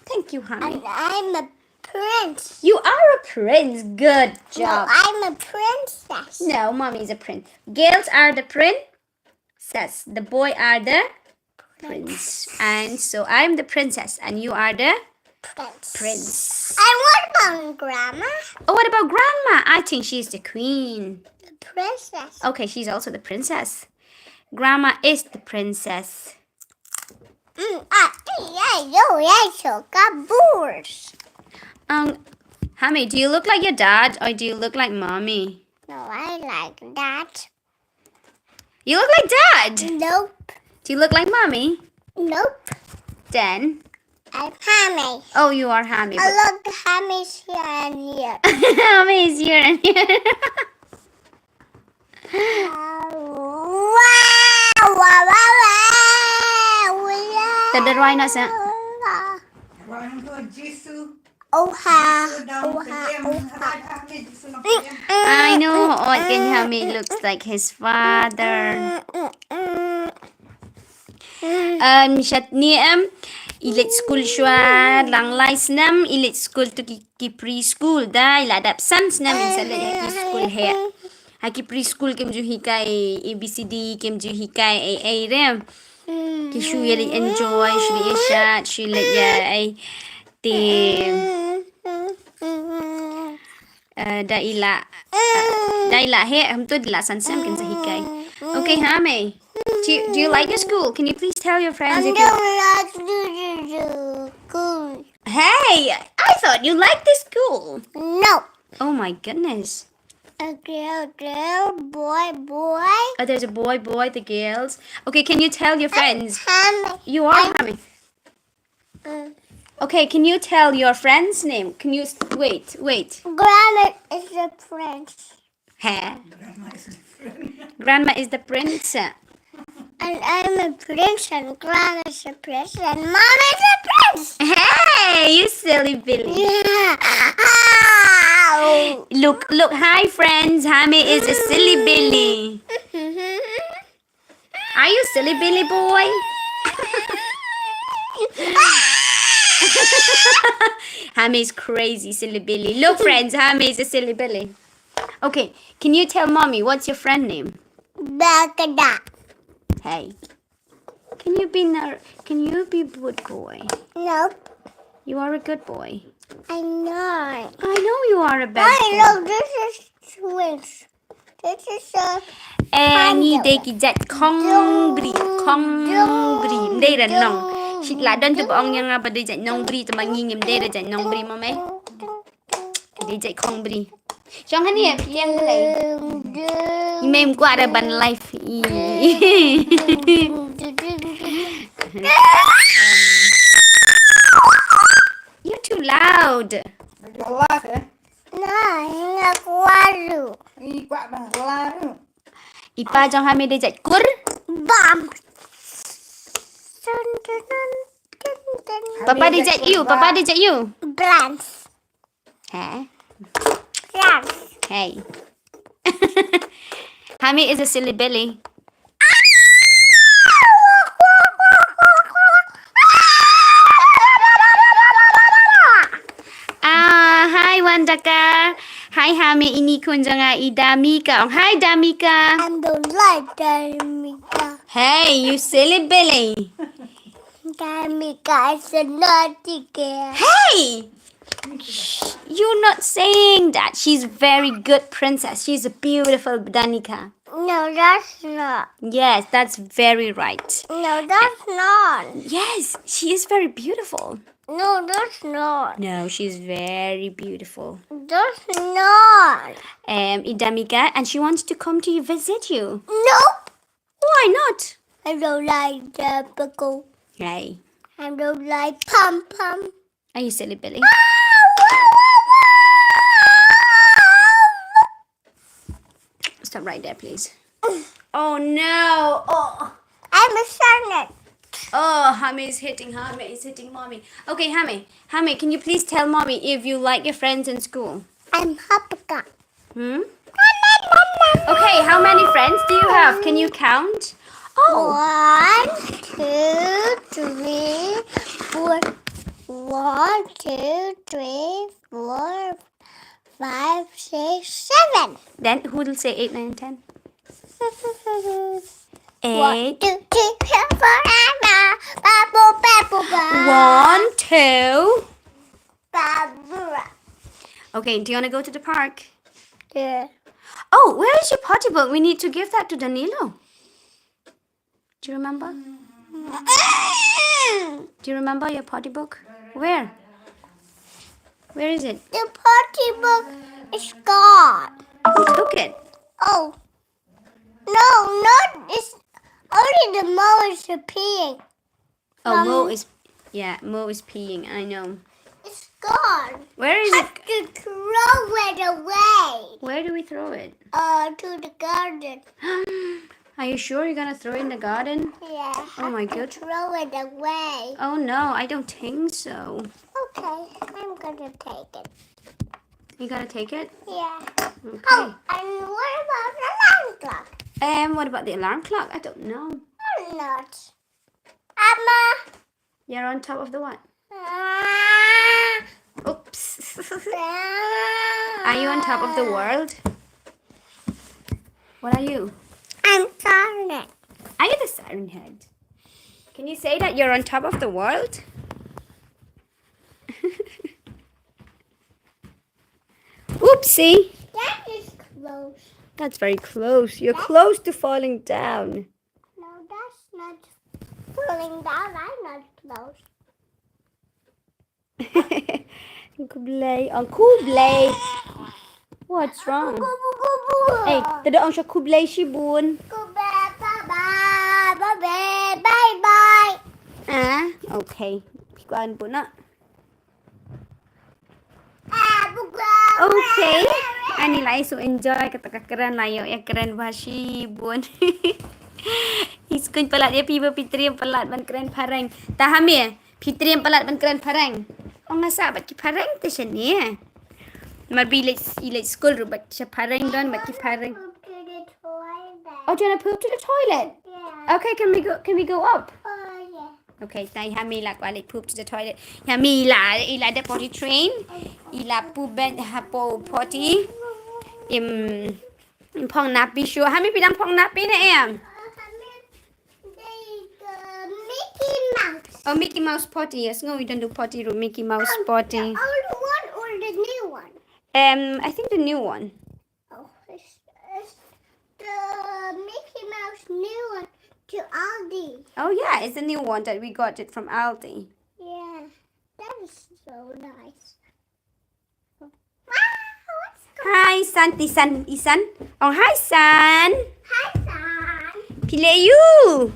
thank you, honey. And I'm a prince. You are a prince. Good No, job. I'm a princess. No, mommy's a prince. Girls are the princess. The boy are the prince. And so I'm the princess, and you are the prince. And what about Grandma? Oh, what about grandma? I think she's the queen. The princess. Okay, she's also the princess. Grandma is the princess. Hammy, do you look like your dad or do you look like mommy? No, I like that. You look like dad. Nope. Do you look like mommy? Nope. Then, I'm Hammy. oh, you are Hammy. I look Hammy's here and here. Hammy is here and here. Tanda roi na sa. Orang tua Jisu. Oha. Down to them. Jisu nak them. I know. Oh, can Hammy looks like his father. Shat ni ilit school shwa lang lais nam ilit school to ki preschool da ila dap sans nam insala ki school he. Haki preschool kem ju hikai ABCD kem ju hikai a rem. Ki shu really enjoy she isha she let ya ai te da ila he hum to dila san sam ken sa hikai. Okay, Hame. Do you like your school? Can you please tell your friends if you... Hey, I thought you liked this school. No. Oh my goodness. A girl, boy. Oh, there's a boy, the girls. Okay, can you tell your friends? Hammy. You are Hame. Okay, can you tell your friend's name? Can you... Wait. Grandma is a prince. Huh? Grandma is the prince. And I'm a prince, and Grandma is a prince, and Mom is a prince. Hey, you silly Billy. Yeah. Look, hi friends. Hame is a silly Billy. Are you silly Billy boy? Hame is crazy, silly Billy. Look friends, Hame is a silly Billy. Okay, can you tell mommy what's your friend name? Bagada. Hey. Can you be good boy? Nope. You are a good boy. I know. I know you are a bad boy. Look, this is twins. This is a... Any day ki jet kong bri. Đây là nong. Chị lại đơn từ bọn nha bà đi dạy nong bri tụi bạn nghi đây là dạy nong bri mà mấy. Đi dạy kong bri. Trong cái này thì em này. Mềm quá đã bắn life. You're too loud. Gelas ya. Nah, ini waru. Ipa dah gelas tu. Ipa trong 20 đi dạy kur. Bam. Papa đi dạy you. Plants. Hả? Plants. Hey. Hami is a silly Billy. Hi Wandaka. Hi Hami, ini kunjanga idamika. Hi Damika. I don't like Damika. Hey, you silly Billy. Damika is a naughty girl. Hey! You're not saying that. She's very good princess. She's a beautiful Danica. No, that's not. Yes, that's very right. No, that's not. Yes, she is very beautiful. No, that's not. No, she's very beautiful. That's not. Idamika, and she wants to come to visit you. Nope. Why not? I don't like the pickle. Hey. I don't like pom-pom. Are you silly Billy? Stop right there, please. Oh no! Oh, I'm a servant. oh, Hami is hitting mommy. Okay, Hami, can you please tell mommy if you like your friends in school? I'm Hopka. Hmm? Okay, how many friends do you have? Can you count? Oh, 1, 2, 3, 4. 1, 2, 3, 4, 5, 6, 7. then who will say 8, 9, 10? 1, 8. 2, 3, 4, 5. Babble, babble, babble. 1, 2. Babble. Okay, do you want to go to the park? Yeah. Oh, where is your potty book? We need to give that to Danilo. Do you remember? Do you remember your potty book? Where? Where is it? The party book is gone. Who took it? Oh. No, not. It's only the mouse is peeing. Oh, Mo Mommy. is... Yeah, Mo is peeing. I know. It's gone. Where is I it? have to throw it away. Where do we throw it? To the garden. Are you sure you're gonna throw it in the garden? Yeah. Oh my I have God. to throw it away. Oh no, I don't think so. Okay, I'm gonna take it. You gotta take it? Yeah. Okay. Oh, and what about the alarm clock? What about the alarm clock? I don't know. I'm not. Emma. You're on top of the what? Ah. Oops. Are you on top of the world? What are you? I'm sorry. Are you the siren head? Can you say that you're on top of the world? Oopsie. That is close. That's very close. You're close to falling down. No, that's not falling down. I'm not close. Kublai. On Kublai. What's wrong? Hey, tado ang siya Kublai Shibun. Bye bye. Bye bye. Ah, okay. Kuan po na. Okay. Ani lai so enjoy kata-kata layo ya keren Shibun. Iskun palat ya piba pitriam palat ban keren parang. Tahami pitriam palat ban keren parang. Oh nga sabat ki parang te siya niya. Marbi ilay school rubat siya parang don mat ki parang. Oh, do you want to poop to the toilet? Yeah. Okay, can we go up? Oh, yeah. Okay, tay Hamila wale poop to the toilet. Hamila ila the potty train. Ila poop ben hapo potty. Pong napi sure. Hami pinang pong napi na em. Mickey Mouse. Oh, Mickey Mouse potty. Yes, no, we don't do potty room. Mickey Mouse potty. The old one or the new one? I think the new one. Oh, it's the Mickey Mouse new one to Aldi. Oh yeah, it's the new one that we got it from Aldi. Yeah, that is so nice. Wow, what's Hi, San, Isan. Oh, hi, San. Hi, son. Pileyu.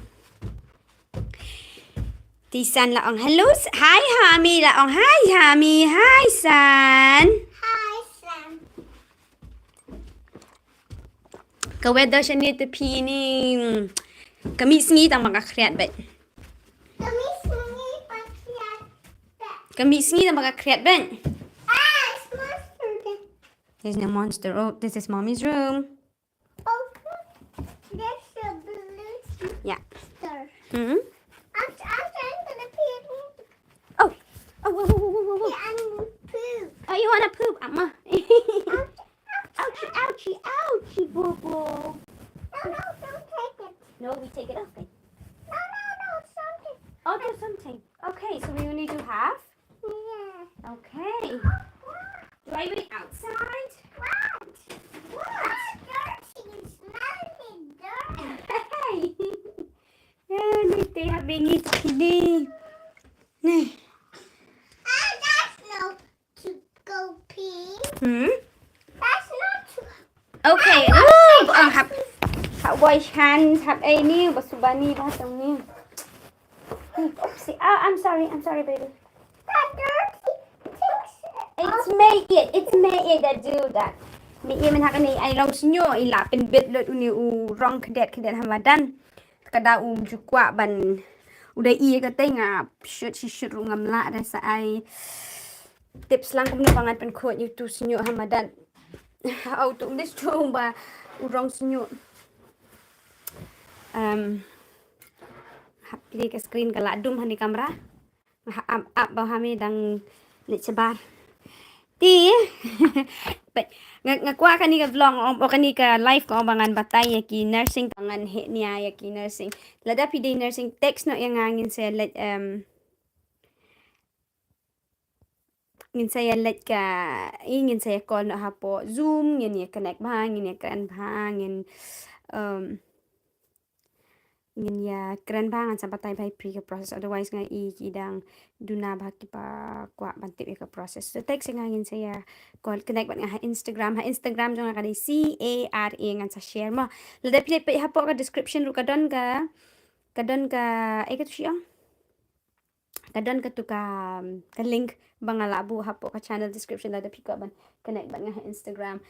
Tisan laong hello. Hi, Hami laong hi, Hami. Hi, San. Hi, Sam. Ka-weather siya nito pini. Kami singi tang makakreat bet. Kami sungi pakiat. Kami singi tang makakreat bet. It's monster. There's no monster. Oh, this is mommy's room. Oh, there's a blue Yeah. monster. Mm-hmm. I'm gonna pee. Oh. Oh, whoa, whoa, whoa, whoa, whoa. I'm poop. Oh, you wanna poop, Amma? Ouch, Ouchie, ouchie, ouchie, boo boo. No, don't take it. No, we take it off. Then. No, something. Oh, there's something. Okay, so we only do half. Yeah. Okay. Do I put it outside? What? Dirty. It's smelling dirty. Hey. Yeah, they have been eating. That's not to go pee. Hmm? That's not to. Okay. Oh, have wash hands. Have a new basubani basong new. Oopsie. Oh, I'm sorry, baby. That's dirty. May it that do that. May it man hakani ay long snyo ila pin bit lot uni rong kedet hamadan. Kada jukwa ban udah iya kata nga shoot ngam la ada sa ay tips lang kung nabangat pen ko YouTube snyo hamadan. Auto this ba urong snyo. Play ka screen kala dum hani kamera. Up bahami dang litsebar. Ti ngakwa kani ka vlog o kani ka live ko bangan batay ki nursing bangan he niya ki nursing lada pide nursing text no yang ngin sa ngin saya let ka ingin saya call no hapo zoom ngin ya connect bang ngin ya kan bang ngin ya keren banget sampai tay bai pre ka process otherwise nga kidang duna ba ki pa kwa bantip ka process so text nga ngin saya call connect ba nga Instagram jong nga kadi CARA nga sa share mo lada pili pa hapo ka description ru kadon ka ka ka siya kadon ka to ka link banga labu hapo ka channel description lada pika ban connect ba nga Instagram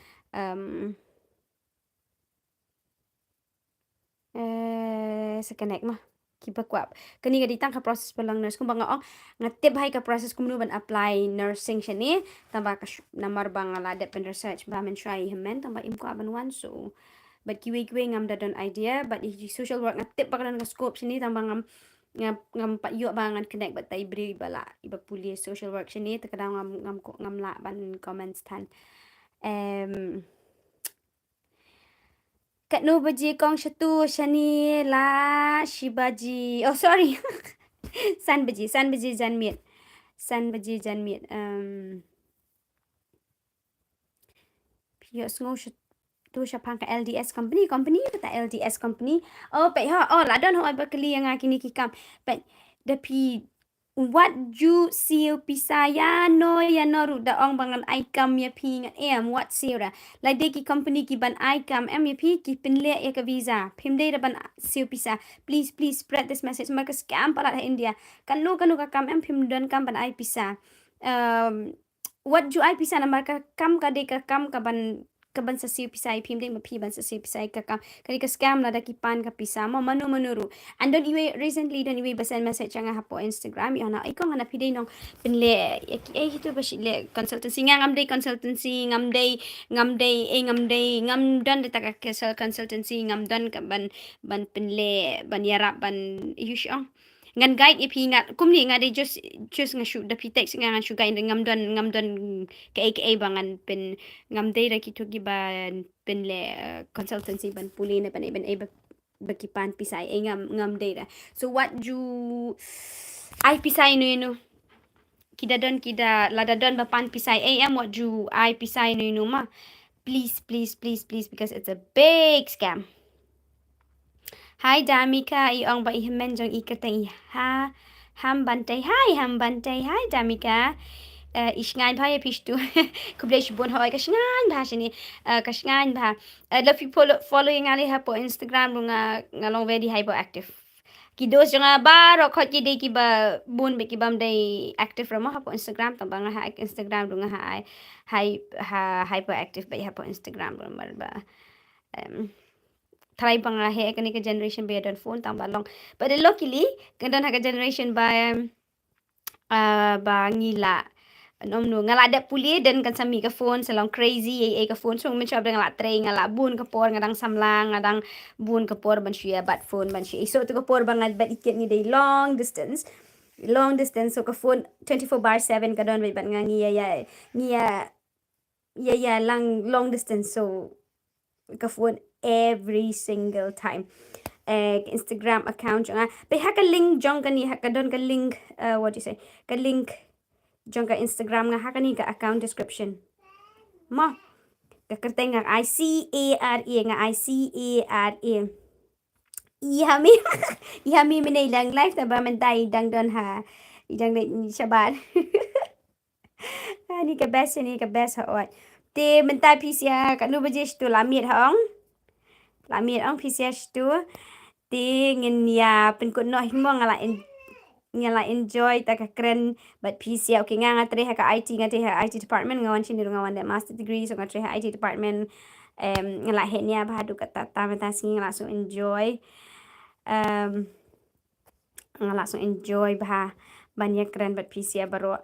sa connect mo kiba kwap kani ga ditang ka process pa lang nurse kung banga nga tip hay ka process kung ban apply nursing siya ni tamba ka namar bang lada pen research ba men try himen tamba im ko aban wan so but kiwi ngam da don idea but social work nga tip pa ka scope siya ni tamba ngam pa yo bangan connect but tay bri bala iba puli social work siya ni takada ngam la ban comments tan Kat no baji kong shatu shani la shibaji. Oh sorry. san baji janmit. Pio sngo shatu shapang ka LDS company ta LDS company. Oh pe ha la don ho ba kali yang kini kikam. But the p what you seal pisaya no ya noru da ong bangan aikam ya pi ngat what sira like de ki company ki ban aikam ya pi ki pinle ya ka visa pimde da ban seal pisa please spread this message maka scam palat India kanu ka kam pim don kam ban ai pisa what you ai pisa na maka kam ka de ka kam ka ban sa siu pisai pimde ma pi ban sa siu pisai ka kam kani ka scam la da ki pan ka pisa mo manuru and don't recently basan message nga hapo Instagram yana ikaw nga napide nong pinle ito ba le consultancy nga ngam don de taka consultancy ngam don ka ban pinle ban yarap ban yusyong ngan guide ipi nga kumni nga de just nga shoot the text nga shoot guide ngam don ka bangan pin ngam de ra kito giban pinle consultancy ban puli na ban iban bagipan pisay ngam de ra so what you ay pisay no kida lada don bapan pisay what you ay pisay no ma please because it's a big scam. Hi Damika, iong ba ihimen jong ikatay ha hambantay. Hi Damika. Isngan ba ya pishtu. Kublay shibon hoy kasngan ba shini. Kasngan ba. Love you follow yung ali ha po Instagram nga long very hyperactive. Kidos yung baro kot kidi kiba bun be kibam day active ramo ha po Instagram tambang ha Instagram nga hyperactive ba ha po Instagram ba. Try pang he kani ka generation ba don phone tang balong but luckily kandan ha ka generation ba ngila nom no ngala da puli dan kan sami ka phone salong crazy ka phone so men chob ngala tray ngala bun ka por ngadang samlang ngadang bun ka por ban shia bat phone ban shia so to ka por bangal bat ikit ni day long distance so ka phone 24/7 ka don bat ngiya lang long distance so ka phone every single time Instagram account nga pe ha ka link jong kani ha ka don ka link what do you say ka link jong ka Instagram nga ha kani ka account description mo ka kerteng nga ICARA ihami minay lang live ta ba man tay dang don ha idang ni shaban ni ka best ha ot te man tay pisya ka no ba jesh to lamit hong lamit ang pisya to te ngin ya pen ko no himo ngala ngala enjoy ta ka kren but PC okay nga tre ha ka IT nga tre ha IT department ngawan sini ngawan that master degree so nga tre ha IT department ngala he nia ba du ka ta ta sing ngala so enjoy ngala so enjoy ba banyak kren but PC baro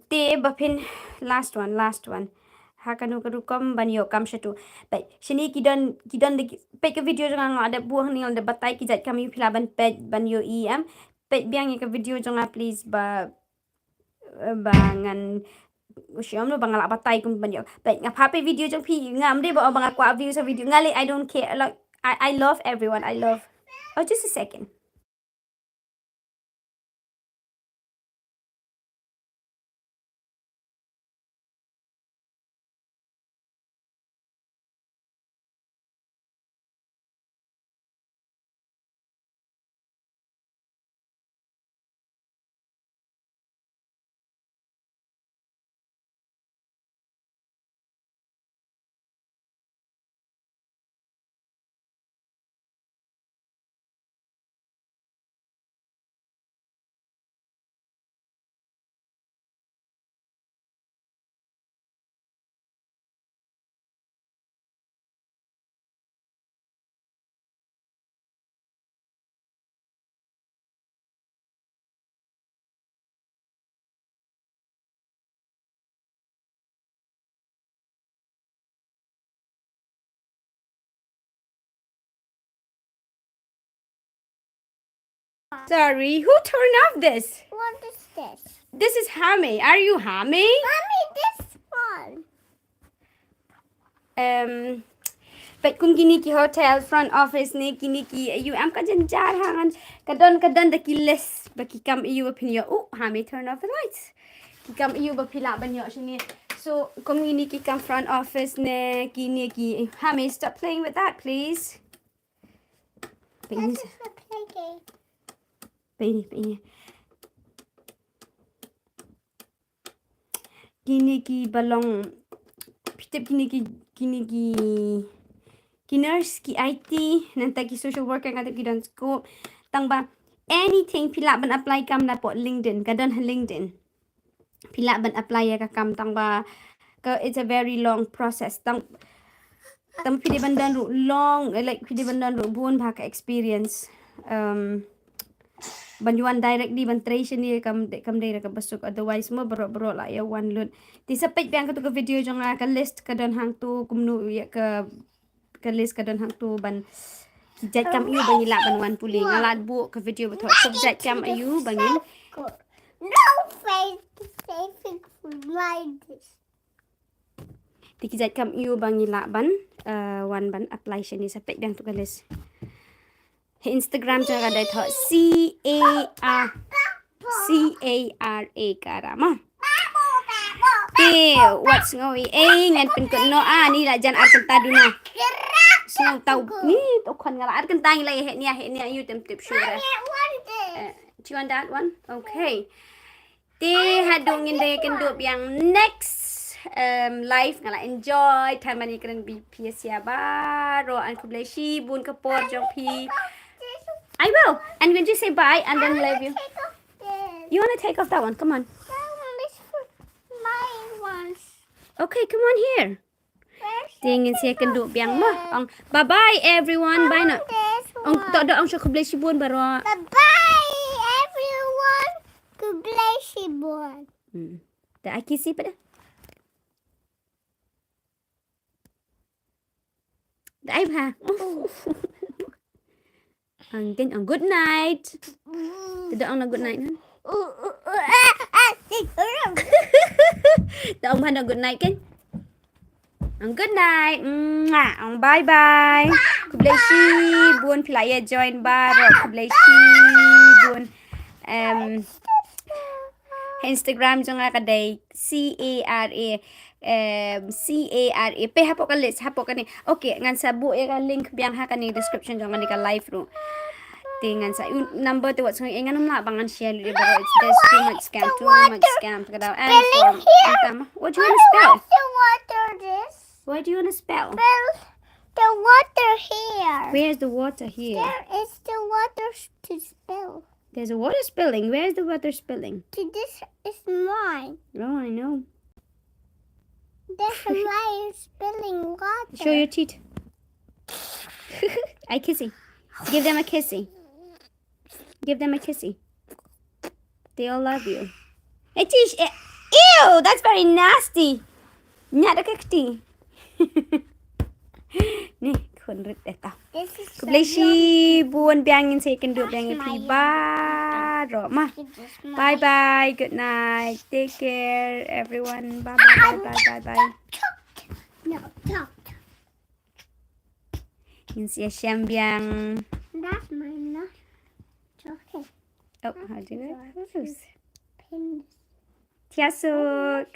te bapin last one hakanu kadukom banyo kam shatu pe shini kidon de pe ke video jang ada buah ni ada batai ki jat kami pilaban pe banyo pe biang ke video jang please bangan usyam no bangala batai kum banyo pe ngapa pe video jang pi ngam de ba bang akwa views of video ngali I don't care like I love everyone I love oh just a second sorry who turned off this What is this? this is Hami are you Hami Mommy, this one. But kung gini ki hotel front office ni kini ki you am ka janjar hangan kadon da ki list ba ki kam you opinion oh Hami turn off the lights ki kam you ba pila ban yo sini so kung gini ki kam front office ne kini ki Hami stop playing with that please This is the play game. Ini. Kini ki balong pitip kini ki nurse ki IT nanta ki social worker ngata ki don scope tang ba anything pila ban apply kam na po LinkedIn kadon ha LinkedIn pila ban apply ya ka kam tang ba ka it's a very long process tang pidi ban dan long like pidi ban dan buon ba ka experience banjuan directly ban trace ni kam dai ka basuk otherwise mo bro la ya one lut ti sapit biang ka video jong ka list ka don hang tu kumnu ya ka list ka don hang tu ban kijat kam yu ban ila ban wan puli ngalat bu ka video betul subject kam ayu bangin No face like this. ti kijat kam yu bang ila ban wan ban apply shani sapit biang tu ka list Instagram jangan ada tho CARA karama. What's going ngan pen ko no ni la jan arkan tadu na. Sino tau ni to kon ngala arkan tang la he ni you tip sure. Do you want that one? Okay. Ti hadungin day kan do yang next live ngala enjoy time ni kan bi PSya baro an kubleshi bun kapor jong pi. I will. And when you say bye and then leave you. You want to take off that one? Come on. That one is for my ones. Okay, come on here. Tingin siya kan do biang mo. Bye-bye everyone. Bye na. This Ang one. todo ang siya kublay si bun baro. Bye-bye, everyone. God bless you, boy. Da I kisi pa da. Da ay ha. Ang good night. Tidak ang good night na. Ang mana good night kan? Ang good night. Ang bye bye. Kubleshi bun playa join baro. Kubleshi bun Instagram jo nga kaday CARA pe hapo ka list hapo ka ni okay ngan sa bu ka link biang ha ka ni description jo nga ni ka live ro tingan sa number to what's going ngan na bangan share li bro it's there's too much scam kada and what do you want to spell The water this. what do you want to spell The water here. where's the water here There is the water to spill. There's a water spilling. Where's the water spilling? This is mine. Oh, I know. There's somebody spilling water. Show your teeth. I kissy. Give them a kissy. Give them a kissy. They all love you. Ew, that's very nasty. Nadakakti. Nih, kunrit ito. This is so Kublesi buon biangin sa ikan do biangin pi baro ma. Bye bye. Good night. Take care everyone. Bye bye bye bye bye. No, no. Yung siya siyang biang. That's mine, not chocolate. Oh, how do you know? Pins. Tiasuk.